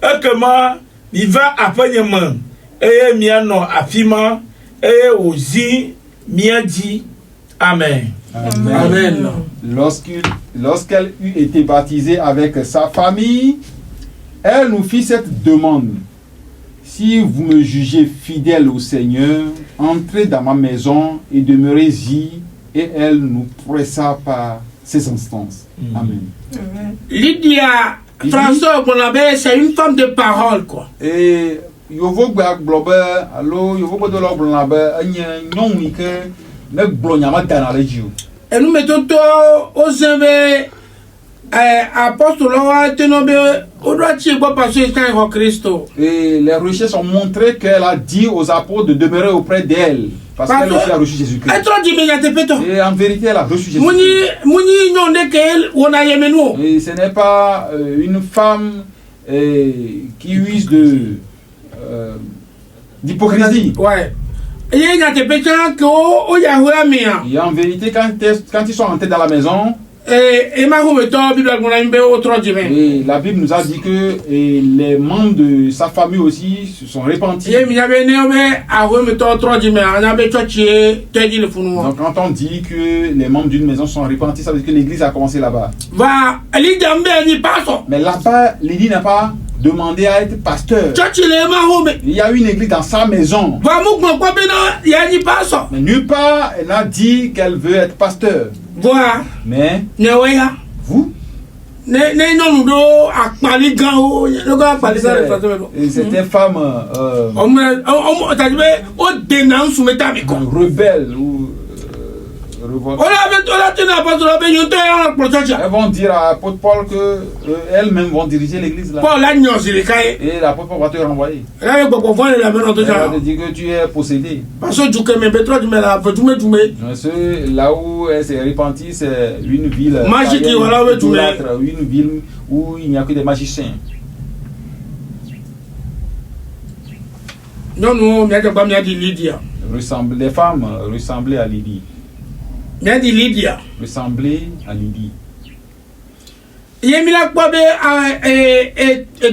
ekema mi va apanyema mi ano afima ozi mi di amen. Amen. Lorsqu'elle eut été baptisée avec sa famille, elle nous fit cette demande. Si vous me jugez fidèle au Seigneur, entrez dans ma maison et demeurez-y. Et elle nous pressa par ses instances. Amen. Lydia, François, c'est une femme de parole, quoi. Et yovo gba globe allo yovo bodo lo blona ba anya nyonwi ke ne glonya ma dana legio. Et nous mettons au zévé apôtre Loa Tenobe Odoati Passer Christo. Et les recherches ont montré qu'elle a dit aux apôtres de demeurer auprès d'elle. Parce qu'elle aussi a reçu Jésus-Christ. Et en vérité, elle a reçu Jésus-Christ. Et ce n'est pas une femme qui use d'hypocrisie. Ouais. Et en vérité, quand ils sont entrés dans la maison, et la Bible nous a dit que les membres de sa famille aussi se sont repentis. Donc quand on dit que les membres d'une maison sont repentis, ça veut dire que l'église a commencé là-bas. Mais là-bas, Lydie n'a pas demandé à être pasteur. Il y a une église dans sa maison. Mais nulle part, elle a dit qu'elle veut être pasteur. Mais vous, c'était femme rebelle ou elles vont dire à l'apôtre Paul que elles-mêmes vont diriger l'église là. Et l'apôtre Paul va te renvoyer. Elle va te dire que tu es possédé. Là où elle s'est repentie, c'est une ville une ville où il n'y a que des magiciens. Les femmes ressemblaient à Lydie. Ressembler à Lydie.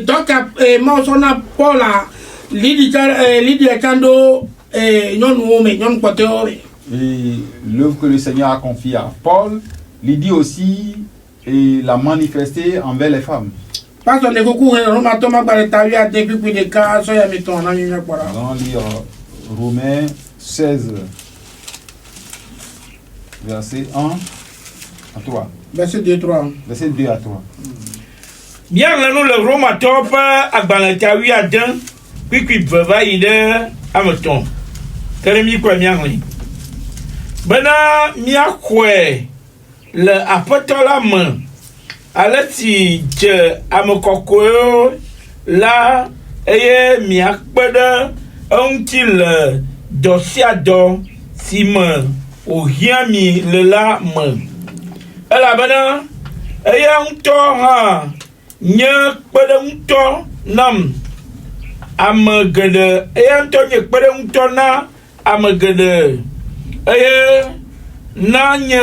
Donc, Paul et l'œuvre que le Seigneur a confiée à Paul, Lydie aussi l'a manifestée envers les femmes. Allons lire Romains 16. Verset 1 à 3. Verset 2 à 3. Verset 2 à 3. Bien le Roma top agbalanta wi adan puis va ide amaton. Teremi kwa mianli. Bana miakwe le apotola man. Alati je amokoko la eye miakpeda ontil dosiado siman o hiami le la man. Ela bana eye onto ha nye kpeda onto nam amagede eye onto nye kpeda onto na amagede eye na nye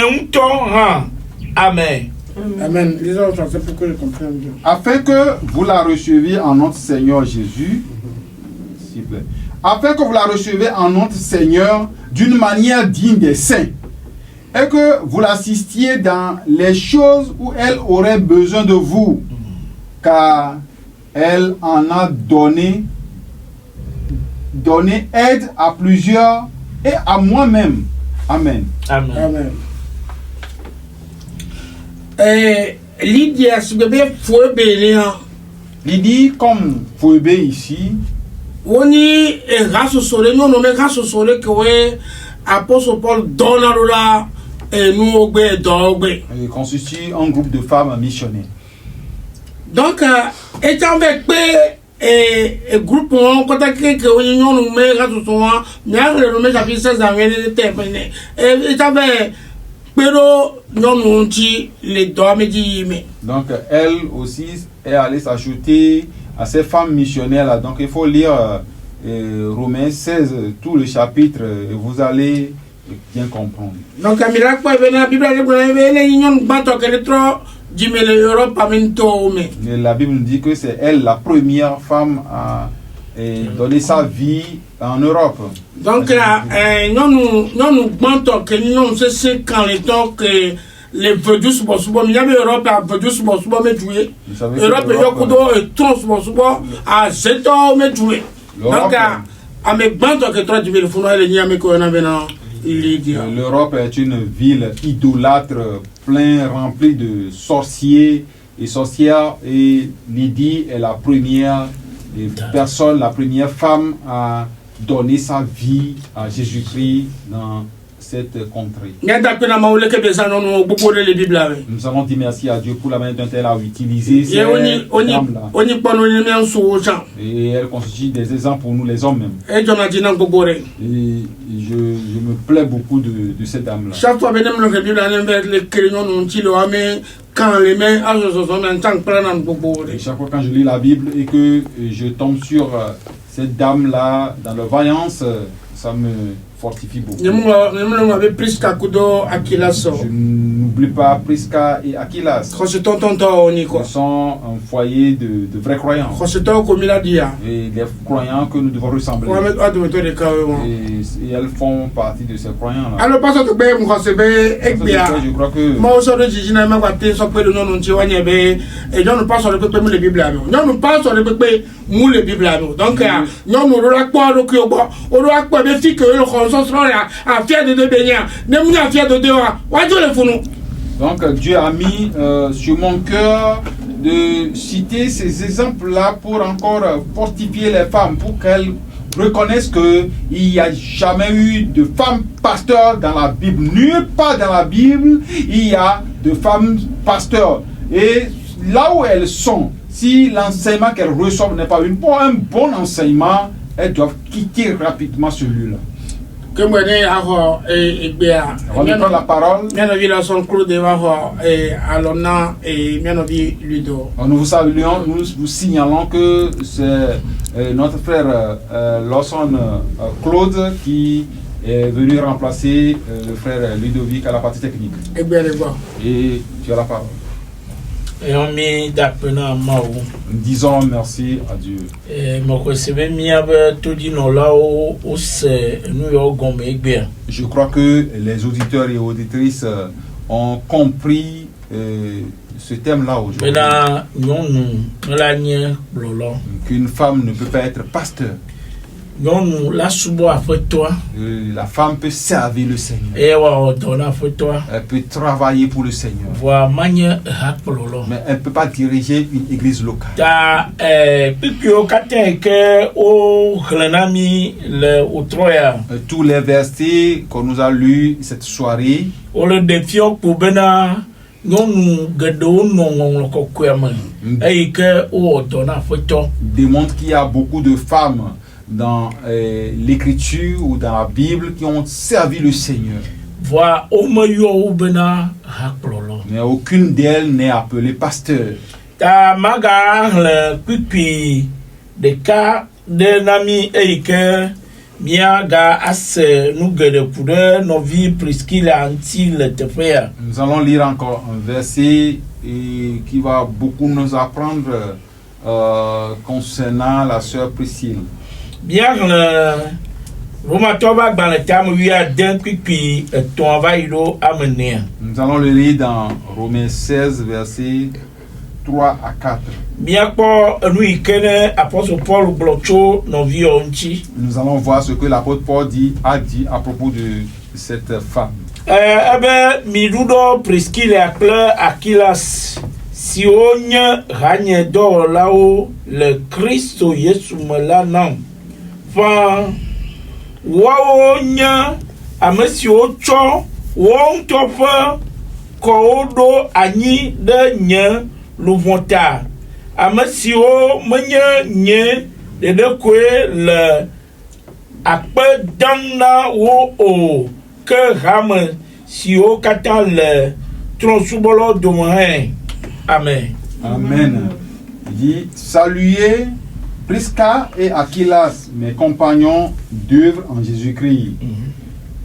onto ha. Amen. Amen. Les autres français pour que je comprenne bien. Afin que vous la receviez en notre Seigneur Jésus, s'il vous plaît. Afin que vous la receviez en notre Seigneur d'une manière digne des saints, et que vous l'assistiez dans les choses où elle aurait besoin de vous, car elle en a donné aide à plusieurs et à moi-même. Amen. Amen. Amen. Lydie, Lydie, comme Fouébé ici, on y est grâce au soleil, nous nommons grâce au soleil que l'apôtre Paul donne là et nous obéissons d'obéir. Il constitue un groupe de femmes missionnaires. Donc, étant avec et groupe on contacté que on nous met grâce au soleil, nous avons nommé chapitre 16 dans le thème et étant avec donc elle aussi est allée s'ajouter à ces femmes missionnaires là. Donc il faut lire Romains 16, tout le chapitre, et vous allez bien comprendre. Donc la Bible nous dit que c'est elle la première femme à donner sa vie en Europe. Donc nous bantons que nous c'est quand les temps que les vedeus sont souvent il y a Europe à vedeus sont souvent mais jouer Europe est codo et trop souvent à 7 ans mais jouer. Donc à mes bantons que toi tu veux le fond les ni à mes qu'on a maintenant l'Europe est une ville idolâtre plein remplie de sorciers et sorcières, et Lydie est la première personne, la première femme à donner sa vie à Jésus-Christ dans cette contrée. Nous avons dit merci à Dieu pour la manière dont elle a utilisé ces femmes-là. Et elle constitue des exemples pour nous les hommes même. Et je me plais beaucoup de cette dame-là. Chaque fois que chaque fois quand je lis la Bible et que je tombe sur cette dame-là dans leur vaillance, ça me fortifie beaucoup. Je n'oublie pas Prisca et Aquilas. Ils sont un foyer de vrais croyants. Et des croyants que nous devons ressembler. Et elles font partie de ces croyants-là. Je crois que donc Dieu a mis sur mon cœur de citer ces exemples-là pour encore fortifier les femmes, pour qu'elles reconnaissent qu'il n'y a jamais eu de femmes pasteurs dans la Bible. Nulle part dans la Bible il y a de femmes pasteurs. Et là où elles sont, si l'enseignement qu'elles reçoivent n'est pas un bon enseignement, elles doivent quitter rapidement celui-là. On va prendre la parole. Nous vous saluons, nous vous signalons que c'est notre frère Lawson Claude qui est venu remplacer le frère Ludovic à la partie technique. Et tu as la parole. Disons merci à Dieu. Je crois que les auditeurs et auditrices ont compris ce thème-là aujourd'hui. Qu'une femme ne peut pas être pasteur. Non, la subo après toi. La femme peut servir le Seigneur. Et on après toi. Elle peut travailler pour le Seigneur. Mais elle ne peut pas diriger une église locale. Tous les versets qu'on nous a lus cette soirée démontrent qu'il y a beaucoup de femmes dans l'écriture ou dans la Bible qui ont servi le Seigneur. Mais aucune d'elles n'est appelée pasteur. Nous allons lire encore un verset qui va beaucoup nous apprendre concernant la sœur Priscille. Bien, nous allons le lire dans Romains 16, versets 3 à 4. Nous allons voir ce que l'apôtre Paul a dit à propos de cette femme. Si on gagne d'or là-haut, le Christ Jésus me l'a nom. Enfin, waonya, à monsieur Cho, wong tofa, koodo ani de nye, l'ouvonta. À monsieur menye nye, de quoi le akpe dangna wo que rame, si o kata le tronsubolo domain. Amen. Amen. Dit, saluez Prisca et Aquilas, mes compagnons d'œuvre en Jésus-Christ,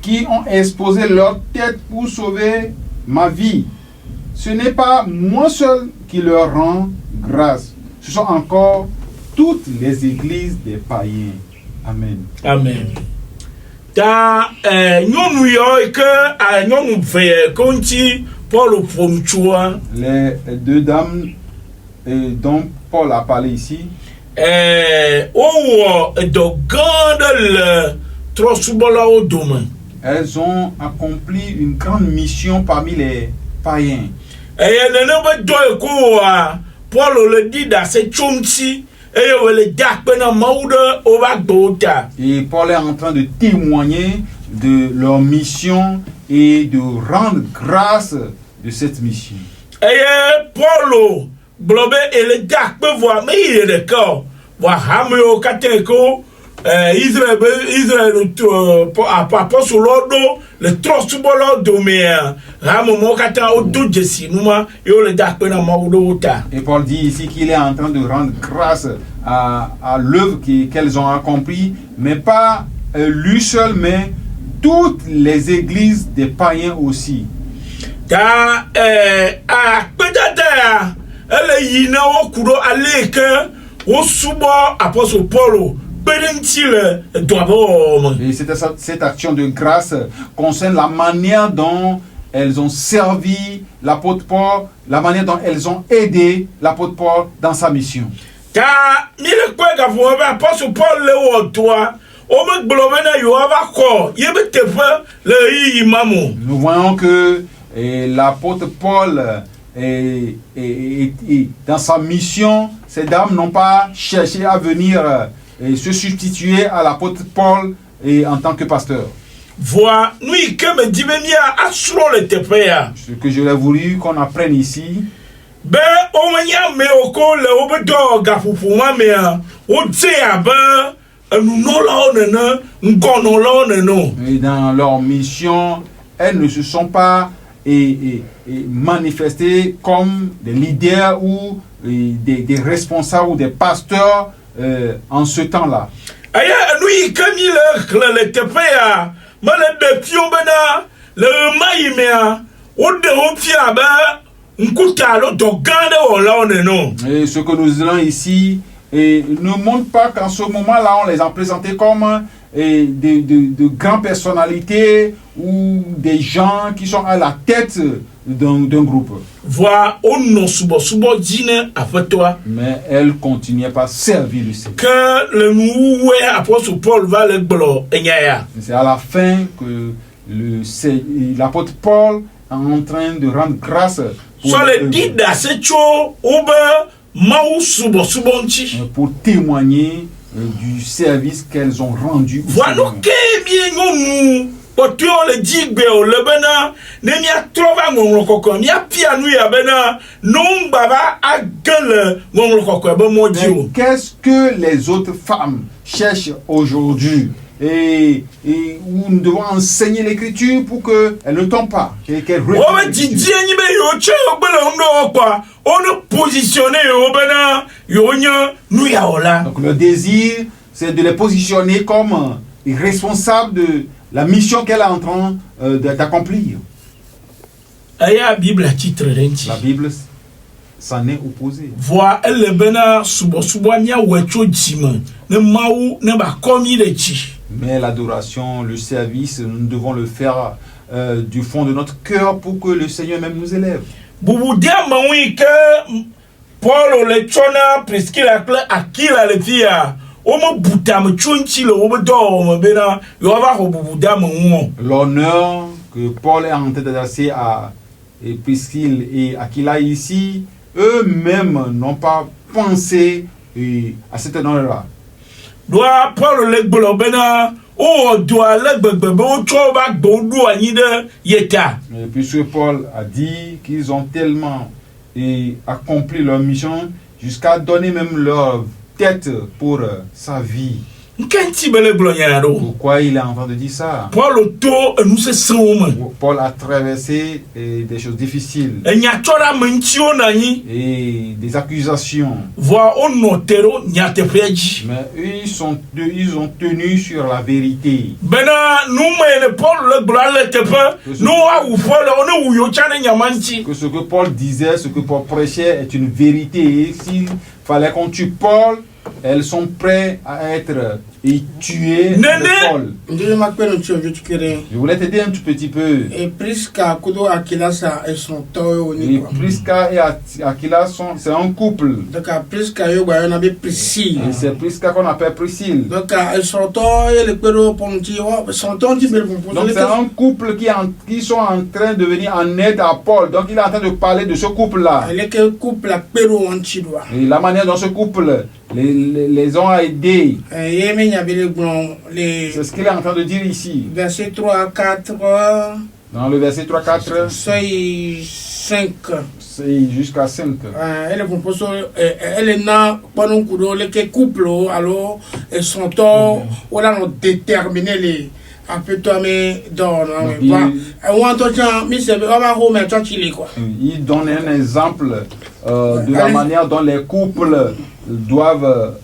qui ont exposé leur tête pour sauver ma vie. Ce n'est pas moi seul qui leur rend grâce. Ce sont encore toutes les églises des païens. Amen. Amen. Ta nous yo que nous fait conti Paul Fomchua. Les deux dames dont Paul a parlé ici. Elles ont accompli une grande mission parmi les païens. Paul le dit dans cette chomchi. Et Paul est en train de témoigner de leur mission et de rendre grâce de cette mission. Et Paul, Blobé et le Dak peut voir, mais il est d'accord. Voir Hamio Kateko, Israël, pas sur l'ordre, le trop sous l'ordre, mais Ramo Kata au tout Jessi, nous, et le Dak peut n'a. Et Paul dit ici qu'il est en train de rendre grâce à l'œuvre qu'elles ont accomplie, mais pas lui seul, mais toutes les églises des païens aussi. Et cette action de grâce concerne la manière dont elles ont servi l'apôtre Paul, la manière dont elles ont aidé l'apôtre Paul dans sa mission. Nous voyons que l'apôtre Paul dans sa mission, ces dames n'ont pas cherché à venir se substituer à l'apôtre Paul en tant que pasteur. Ce que je l'ai voulu qu'on apprenne ici. Et dans leur mission, elles ne se sont pas manifestées comme des leaders ou des responsables ou des pasteurs en ce temps-là. Et ce que nous disons ici ne montre pas qu'en ce moment-là, on les a présentés comme de grandes personnalités ou des gens qui sont à la tête d'un groupe. Mais elle continuait pas à servir le Seigneur. C'est à la fin que l'apôtre Paul est en train de rendre grâce pour témoigner du service qu'elles ont rendu. Qu'est-ce que les autres femmes cherchent aujourd'hui? Et où nous devons enseigner l'écriture pour qu'elle ne tombe pas. Et qu'elle donc le désir, c'est de les positionner comme responsables de la mission qu'elle est en train d'accomplir. La Bible s'en est opposée. Mais l'adoration, le service, nous devons le faire du fond de notre cœur pour que le Seigneur même nous élève. L'honneur que Paul est en train d'adresser à Priscille et Aquila ici, eux-mêmes n'ont pas pensé à cet honneur-là. Puisque Paul a dit qu'ils ont tellement accompli leur mission jusqu'à donner même leur tête pour sa vie. Pourquoi il est en train de dire ça? Paul a traversé des choses difficiles et des accusations. Mais ils ont tenu sur la vérité. Que ce que Paul disait, ce que Paul prêchait est une vérité. Et s'il fallait qu'on tue Paul, elles sont prêtes à être tuées de Paul. Je voulais t'aider un tout petit peu. Et Prisca et Aquila, c'est un couple. Donc Prisca, et c'est Prisca qu'on appelle Priscille. Donc c'est un couple qui sont en train de venir en aide à Paul. Donc il est en train de parler de ce couple-là. Et la manière dont ce couple les ont aidés. C'est ce qu'il est en train de dire ici. Verset 3 à 4. Dans le verset 3 à 4. C'est 5. C'est jusqu'à 5. Elle est là pendant que les couples alors ils sont déterminés les un peu toi mais il donne un exemple de la manière dont les couples doivent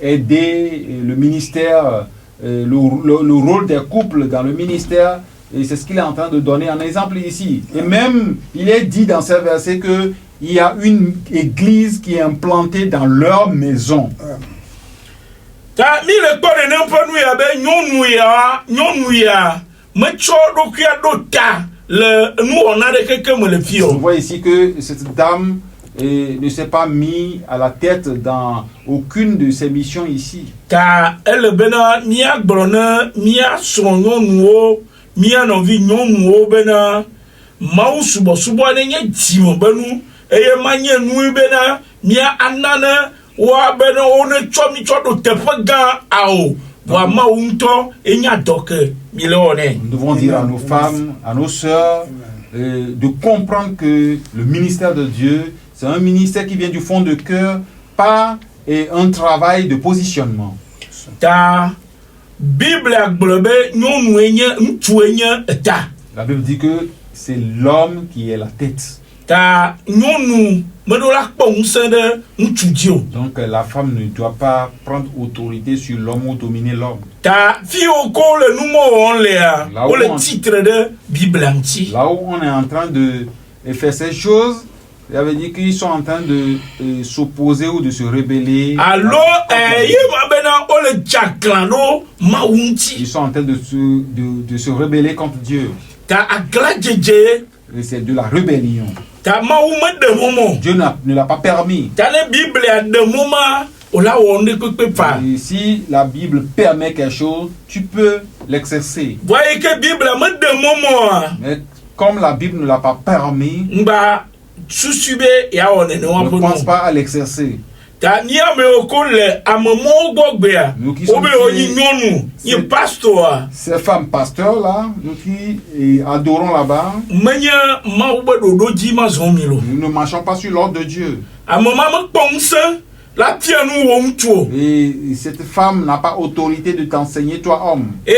aider le ministère, le rôle des couples dans le ministère. Et c'est ce qu'il est en train de donner en exemple ici. Et même, il est dit dans ce verset qu'il y a une église qui est implantée dans leur maison. On voit ici que cette dame ne s'est pas mise à la tête dans aucune de ses missions ici. Nous devons dire à nos femmes, à nos sœurs, de comprendre que le ministère de Dieu, c'est un ministère qui vient du fond de cœur, pas un travail de positionnement. La Bible dit que c'est l'homme qui est la tête. Donc la femme ne doit pas prendre autorité sur l'homme ou dominer l'homme. Là où on est en train de faire ces choses, Il avait dit qu'ils sont en train de s'opposer ou de se rebeller. Ils sont en train de se rebeller contre Dieu. Et c'est de la rébellion. Dieu ne l'a pas permis. Et si la Bible permet quelque chose, tu peux l'exercer. Mais comme la Bible ne l'a pas permis, ne pense pas à l'exercer. Nous qui sommes ces femmes pasteurs là, nous qui adorons là-bas, nous ne marchons pas sur l'ordre de Dieu. Et cette femme n'a pas autorité de t'enseigner, toi homme. Et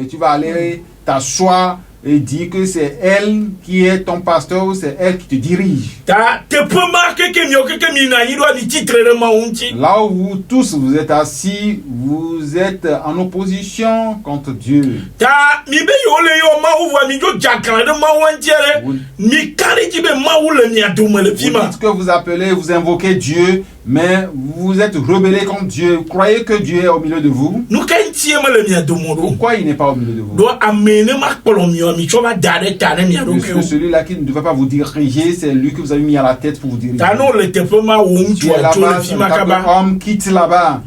tu vas aller t'asseoir et dire que c'est elle qui est ton pasteur ou c'est elle qui te dirige. Là où vous tous vous êtes assis, vous êtes en opposition contre Dieu. Vous dites que vous appelez, vous invoquez Dieu, mais vous êtes rebellés contre Dieu. Vous croyez que Dieu est au milieu de vous? Pourquoi il n'est pas au milieu de vous? Celui-là qui ne devait pas vous diriger, c'est lui que vous avez mis à la tête pour vous diriger. Tu es là-bas, homme, quitte là-bas.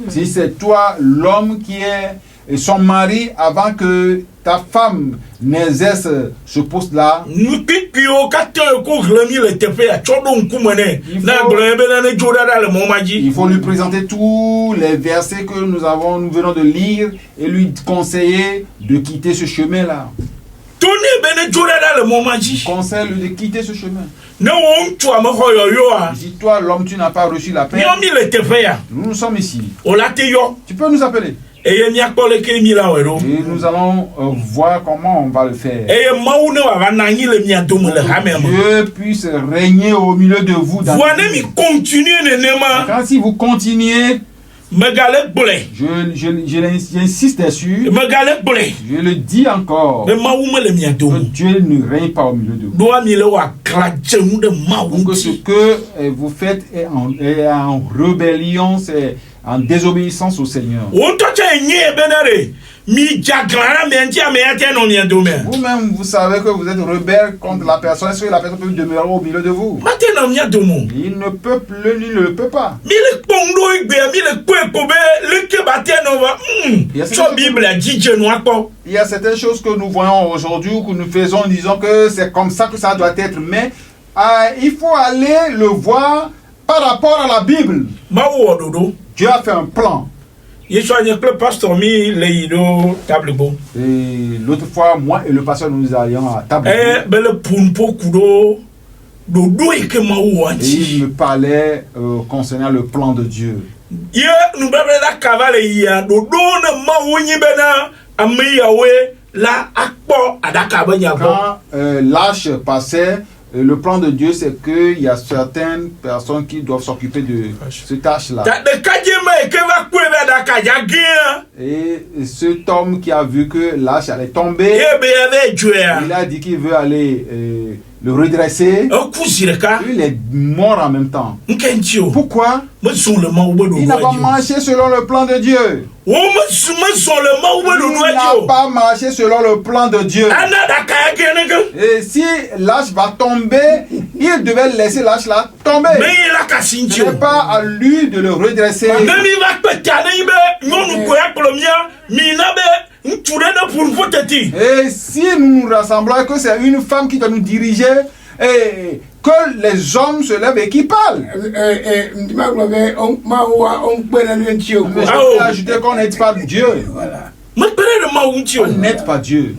Si c'est toi l'homme qui est son mari avant que ta femme n'exerce ce poste-là, il faut lui présenter tous les versets que nous venons de lire et lui conseiller de quitter ce chemin-là. Conseille-lui de quitter ce chemin. Si toi l'homme tu n'as pas reçu la paix, nous sommes ici. Tu peux nous appeler. Et nous allons voir comment on va le faire. Dieu puisse régner au milieu de vous. Quand si vous continuez, j'insiste dessus. Je le dis encore. Que Dieu ne règne pas au milieu de vous. Que ce que vous faites est en rébellion, c'est en désobéissance au Seigneur. Vous-même, vous savez que vous êtes rebelle contre la personne. Est-ce que la personne peut demeurer au milieu de vous? Il ne peut plus, il ne le peut pas. Il y a certaines choses que nous voyons aujourd'hui ou que nous faisons en disant que c'est comme ça que ça doit être. Mais il faut aller le voir par rapport à la Bible. Dieu a fait un plan. Et l'autre fois, moi et le pasteur, nous allions à table. Et il me parlait concernant le plan de Dieu. Quand l'âge passait, le plan de Dieu, c'est qu'il y a certaines personnes qui doivent s'occuper de cette tâche-là. Et cet homme qui a vu que l'âge allait tomber, il a dit qu'il veut aller le redresser. Il est mort en même temps. Pourquoi? Il n'a pas marché selon le plan de Dieu. Il n'a pas marché selon le plan de Dieu. Et si l'âge va tomber, il devait laisser l'âge là tomber. Ce n'est pas à lui de le redresser. Et si nous nous rassemblons, que c'est une femme qui doit nous diriger, et que les hommes se lèvent et qui parlent. Je peux ajouter qu'on n'aide pas Dieu. On n'aide pas Dieu.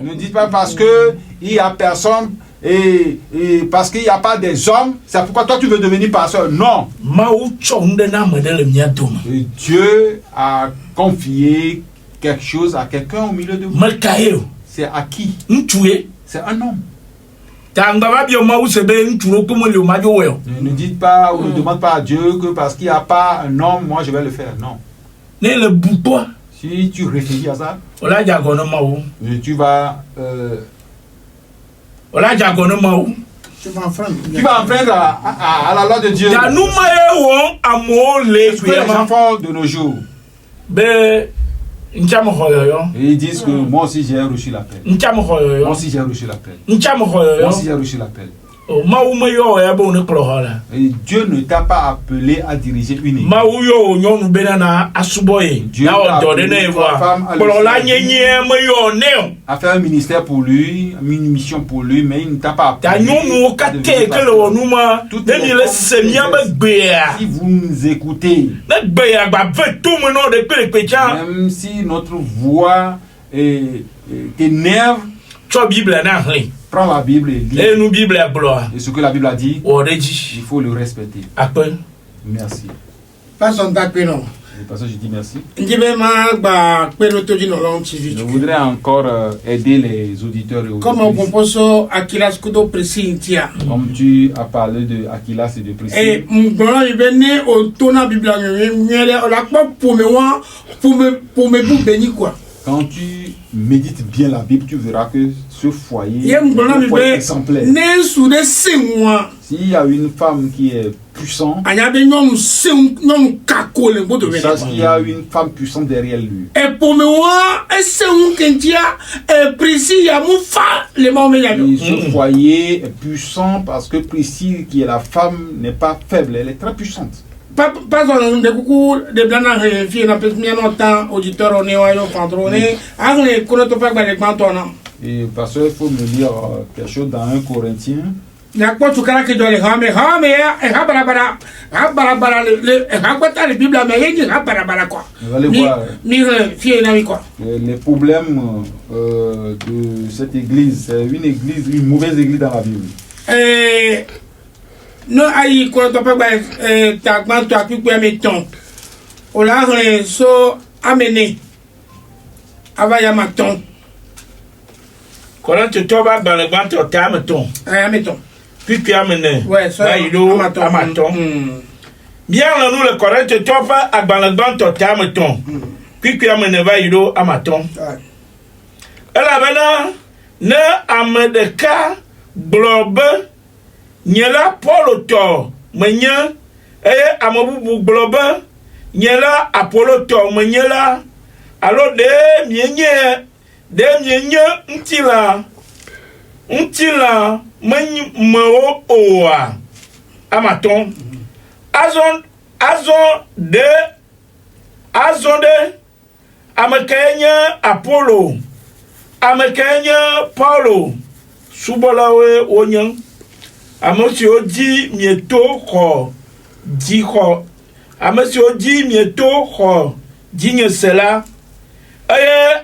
Ne dites pas parce que il y a personne et parce qu'il n'y a pas des hommes, c'est pourquoi toi tu veux devenir pasteur. Non. Et Dieu a confié quelque chose à quelqu'un au milieu de vous. C'est à qui? C'est un homme. Ne dites pas ou ne demande pas à Dieu que parce qu'il n'y a pas un homme, moi je vais le faire. Non. ne le bouton. Si tu réfléchis à ça, tu tu vas enfreindre à la loi de Dieu. Ce que les enfants de nos jours. Ils disent que moi aussi j'ai reçu l'appel. Moi aussi j'ai reçu l'appel. Moi aussi j'ai reçu l'appel. Et Dieu ne t'a pas appelé à diriger une église. Dieu t'a appelé ta femme à faire un ministère pour lui, une mission pour lui, mais il ne t'a pas appelé. Si vous nous écoutez, même si notre voix t'énerve, prends la Bible et lis. Et ce que la Bible a dit, il faut le respecter. Merci. Pasteur, je dis merci. Je voudrais encore aider les auditeurs et auditrices. Comme tu as parlé de Aquilas et de Priscille. Quand tu médites bien la Bible, tu verras que ce foyer est exemplaire. S'il y a une femme qui est puissante, sache qu'il y a une femme puissante derrière lui. Et ce foyer est puissant parce que Priscille, qui est la femme, n'est pas faible, elle est très puissante. Pas on de beaucoup de blancs filles n'a pas bien longtemps auditeur on est au pantroné anglais qu'on ne peut pas les cantons. Et parce qu'il faut me dire quelque chose dans 1 Corinthiens. Na kwa tukara ke dole hame e habara le hakota le Bible mais yéni habara quoi. Vous allez voir. Fille na quoi. Les problèmes de cette église, c'est une mauvaise église dans la Bible. No ayi ko to pa ta gban to apipe meton o la so amene avaya maton Corinthiens to ba gban le gban to ta meton meton puis amene ouais so amaton bien là nous le Corinthiens to ba gban le gban to ta meton puis amene va ido amaton ela bana ne amedeka globe Nyela Paul to menya amabubu globe nyela Apollo to menyela alo de mienye ntila menyo oa amaton azon de amakenya Apollo amakenya Paulo subolawe onyan Amosio di mieto ho di ho Amosio di mieto ho digne cela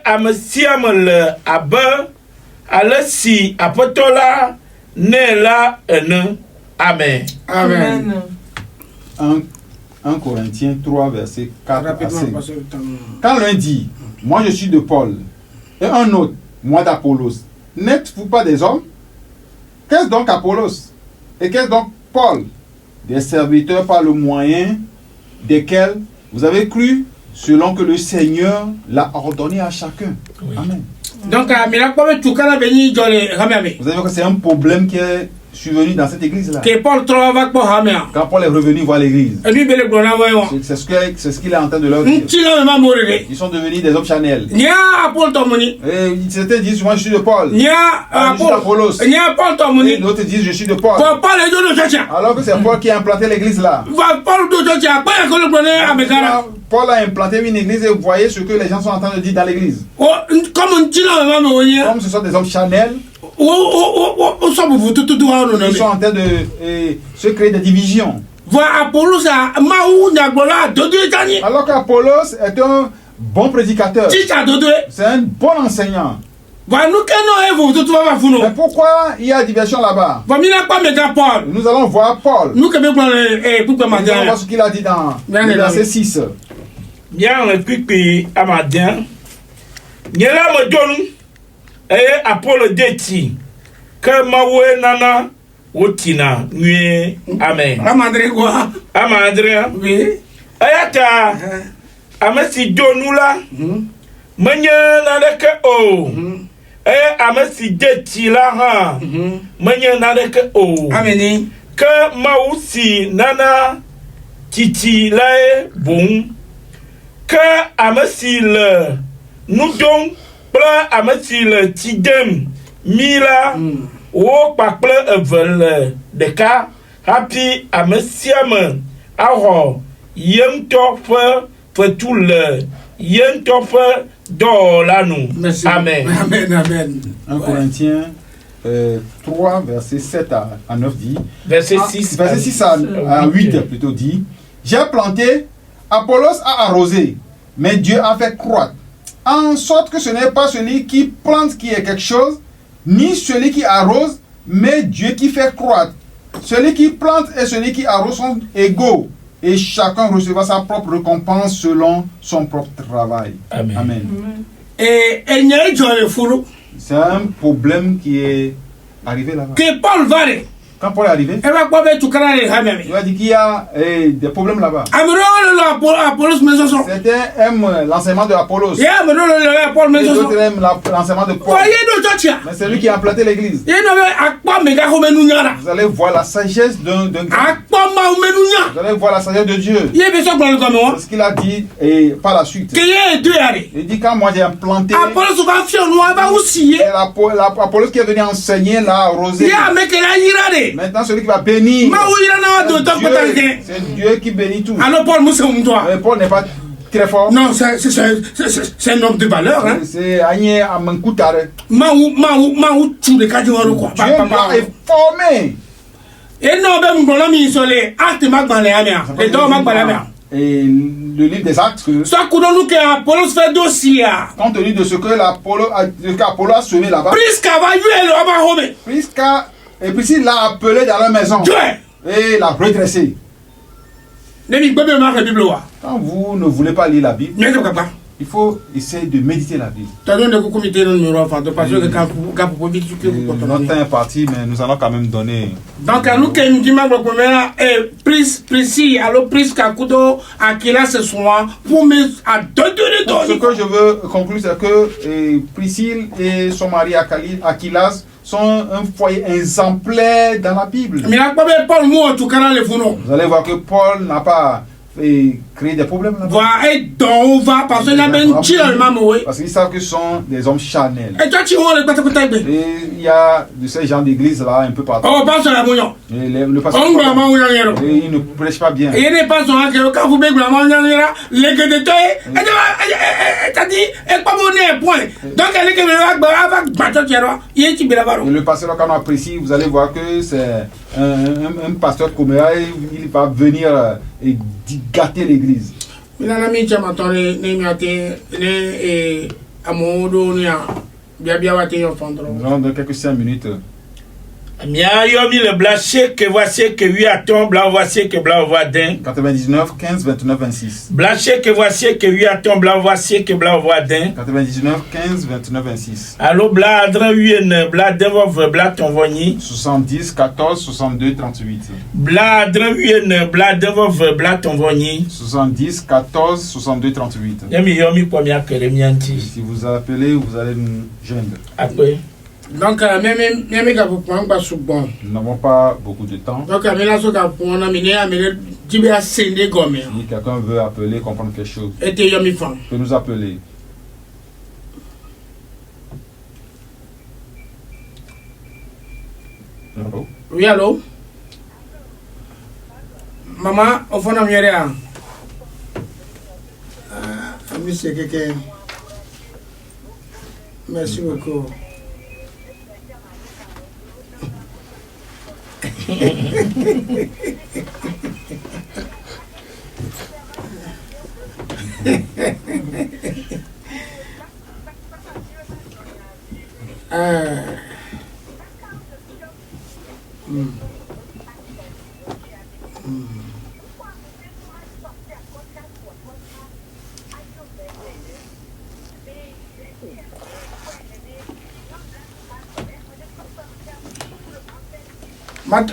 amasiam le abe alesi apotola ne la ene amen. Amen. 1 Corinthiens 3 verset 4 à 5. Quand l'un dit moi je suis de Paul et un autre moi d'Apollos, n'êtes-vous pas des hommes? Qu'est-ce donc Apollos? Et qu'est-ce donc Paul? Des serviteurs par le moyen desquels vous avez cru, selon que le Seigneur l'a ordonné à chacun. Oui. Amen. Donc, vous avez vu que c'est un problème qui est survenu dans cette église-là. Quand Paul est revenu voir l'église, c'est ce qu'il est en train de leur dire. Ils sont devenus des hommes charnels. Certains disent moi je suis de Paul. Je suis d'Apollos. Et d'autres disent je suis de Paul. Alors que c'est Paul qui a implanté l'église là. Paul a implanté une église et vous voyez ce que les gens sont en train de dire dans l'église. Comme ce sont des hommes charnels, ils sont en train de se créer des divisions. Alors qu'Apollos est un bon prédicateur, c'est un bon enseignant. Mais pourquoi il y a diversion là-bas? Nous allons voir Paul. Nous allons voir ce qu'il a dit dans le verset 6. Bien le pipi amadien nyela modon Apollo deti que mawe nana wotina nue amen amadre oui ayata amesi donu la menye naneke o amesi deti la ha menye naneke o ameni que mausi nana titi la bon que amesi le nudon pla amesi le tidem mila o pakple evel deka happy amesiam aho yemto fe tout le yemto fe do la nous. Amen. Amen, amen. 1 Corinthiens 3, verset 7 à 9 dit. Verset 6. Verset 6 à 8 plutôt dit. J'ai planté, Apollos a arrosé, mais Dieu a fait croître. En sorte que ce n'est pas celui qui plante qui est quelque chose, ni celui qui arrose, mais Dieu qui fait croître. Celui qui plante et celui qui arrose sont égaux, et chacun recevra sa propre récompense selon son propre travail. Amen. Amen. Et il y a eu C'est un problème qui est arrivé là-bas. que Paul Vare. Quand Paul est arrivé, Il il a dit qu'il y a des problèmes là-bas. Certains aiment l'enseignement de Apollos. Les autres aiment l'enseignement de Paul. Mais c'est lui qui a implanté l'église. Vous allez voir la sagesse d'un Vous allez voir la sagesse de Dieu. C'est ce qu'il a dit et par la suite. Il dit quand moi j'ai implanté, et Apollos qui est venu enseigner l'a arrosé. Maintenant, celui qui va bénir, c'est Dieu qui bénit tous. Alors, Paul, mais Paul n'est pas très fort. Non, c'est un homme de valeur. Hein? C'est Agnès Amankoutare. Dieu l'a formé. Et non, même pour l'homme isolé, acte et le livre des Actes, compte tenu de ce que Apollo a semé là-bas, et puis il l'a appelé dans la maison et l'a redressé. Quand vous ne voulez pas lire la Bible, il faut essayer de méditer la Bible. Notre temps est parti, mais nous allons quand même donner. Donc, à nous, ce que je veux conclure, c'est que Priscille et son mari Aquilas sont un foyer exemplaire dans la Bible. Vous allez voir que Paul n'a pas créé des problèmes là-bas. Parce qu'ils savent que ce sont des hommes charnels. Et il y a de ces gens d'église là un peu partout. Et le pasteur, et il ne prêche pas bien. Et le pasteur, quand on apprécie, vous allez voir que c'est un pasteur comme il va venir et gâter l'église. Dans quelques 5 minutes. Mia yomi le blaché que voici que 8 atomes blanc voici que blanc voit d'un 99 15 29 26. Blaché que voici que 8 atomes blanc voici que blanc voit d'un 99 15 29 26. Allo bladre 8 bladre vov blaton voni 70 14 62 38. Bladre 8 bladre vov blaton voni 70 14 62 38. Yami yomi kwa miaka remianti. Si vous appelez, vous allez nous joindre. Après. Donc, nous n'avons pas beaucoup de temps. Donc, si quelqu'un veut appeler, comprendre quelque chose, il peut nous appeler. Allô? Oui, allô? Maman, au fond, on est là. Monsieur quelqu'un. Merci beaucoup.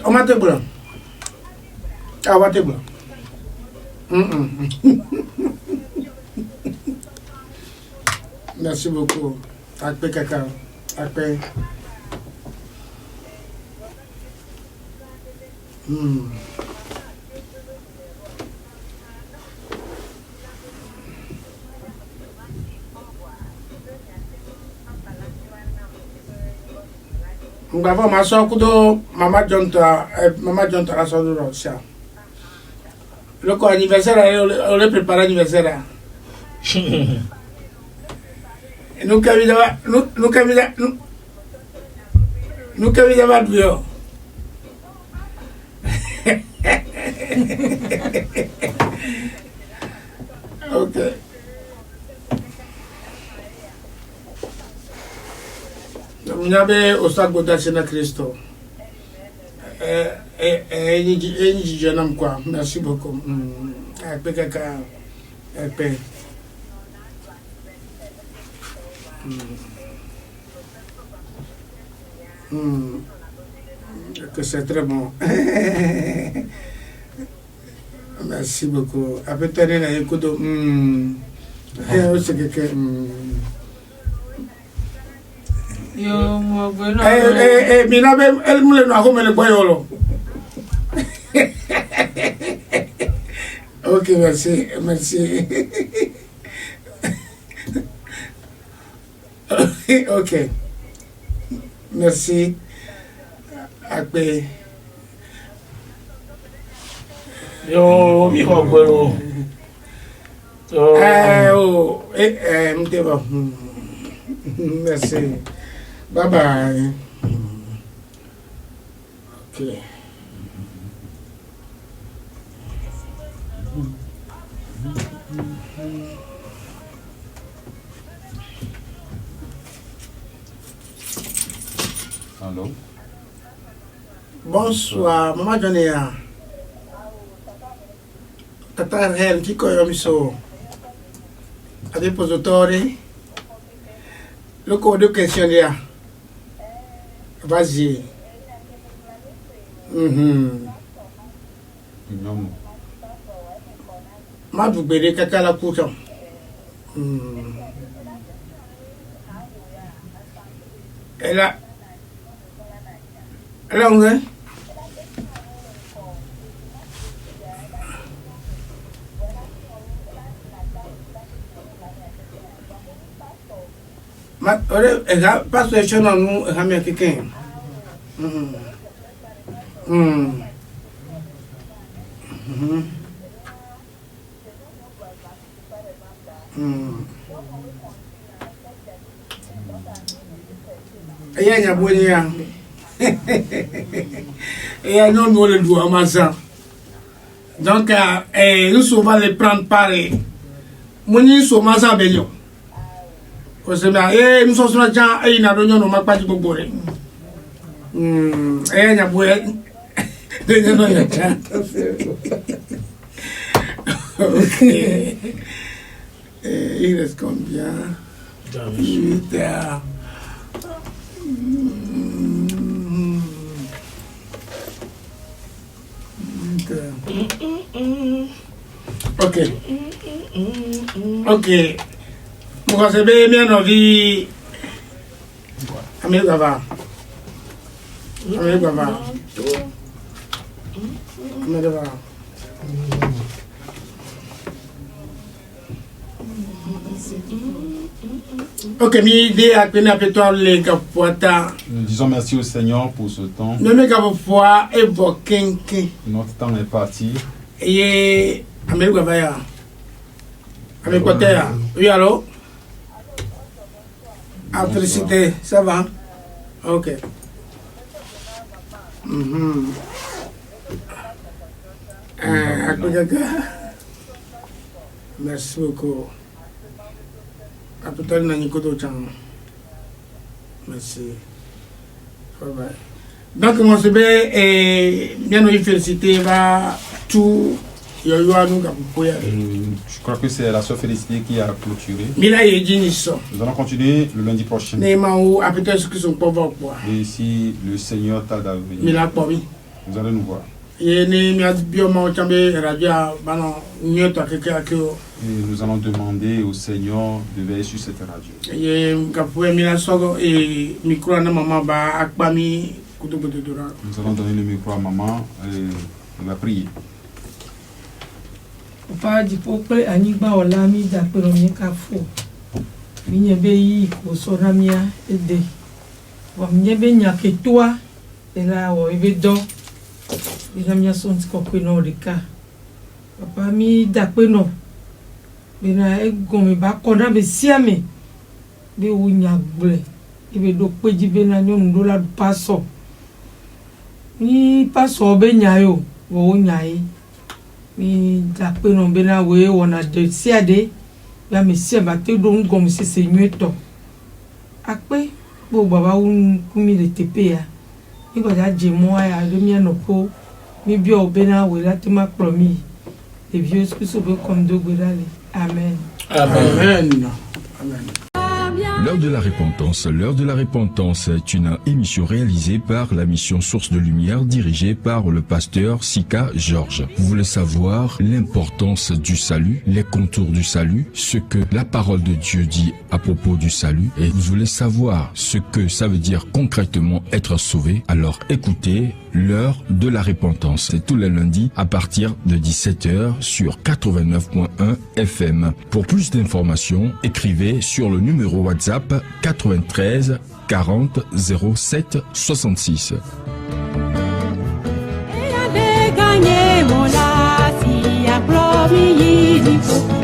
Mate blanc. Ah, mate blanc. Merci beaucoup. Akpe kaka. Akpe. Ngava maso kudo Mama John ta raso do sia. Le co anniversaire on le prépare anniversaire. Nunca vida vio. Okay. Mnabe osagoda sena Kristo. Enyi jeune quoi. Merci beaucoup. Kaka paix. Que c'est très bon. Merci beaucoup. Après tenir la écoute, c'est que yo mo bueno mina be el mule no ako mele boyolo. Ok, merci. Ok, merci. Akpe yo mi ko bueno mteba. Merci. Bye bye. Okay. Allô? Bonsoir, Maman Jonia. Tata Hel, chi comiso? A depositore? Le code de question là. Vas-y. Non. Ma vous bérez caca la couche. Elle a on est. Ma ore ega passo e chono nu hamia kiken. Aya nya boni ya. Et non nous le doit amasa. Donc nous souvent les prendre pareil. Moni so masa belio. Osema nous sommes là déjà et na donyo no makpa gbogbo re. Aya nya bo de no ya cha. OK. Il reste combien? OK. OK. Moi c'est bien envie. Amigo va. OK, mi idée à peine à toi les capoata. Nous disons merci au Seigneur pour ce temps. Notre temps est parti. Et Amigo va. Amigo terre. Oui, allô? Félicité, ça va? OK. Merci beaucoup. Merci. Bye bye. Donc, mon CB bien nous féliciter va tout. Je crois que c'est la sœur Félicité qui a clôturé. Nous allons continuer le lundi prochain. Et si le Seigneur t'a d'avenir, vous allez nous voir. Et nous allons demander au Seigneur de veiller sur cette radio. Nous allons donner le micro à maman et elle va prier. Papa dit pour que Anigba Olami d'après Kafo. Vignebe ko soramia ede. Wa mnyebe nyake toi et là o evedo. Vignamia son ko no rika. Papa mi d'après no. Bena egomi ba kona be siame. Be unya ble. Ebe do peji bena nyom do la paso. Ni paso be nyayo wo nyai. Mi d'après no bena we wona de siade. Ya monsieur baté donc comme si c'est mieux to. Après bo baba un kumi le TP ya. Ni ko ja je mo ya de mi anoko. Mi bi obena we la te ma promis. Les vieux que so be comme do gbedale. Amen. Amen. Amen. L'heure de la repentance est une émission réalisée par la mission Source de Lumière dirigée par le pasteur Sika Georges. Vous voulez savoir l'importance du salut, les contours du salut, ce que la parole de Dieu dit à propos du salut et vous voulez savoir ce que ça veut dire concrètement être sauvé, alors écoutez l'heure de la repentance. C'est tous les lundis à partir de 17h sur 89.1 FM. Pour plus d'informations, écrivez sur le numéro WhatsApp 93 40 07 66. Elle avait gagné mon la si a promis.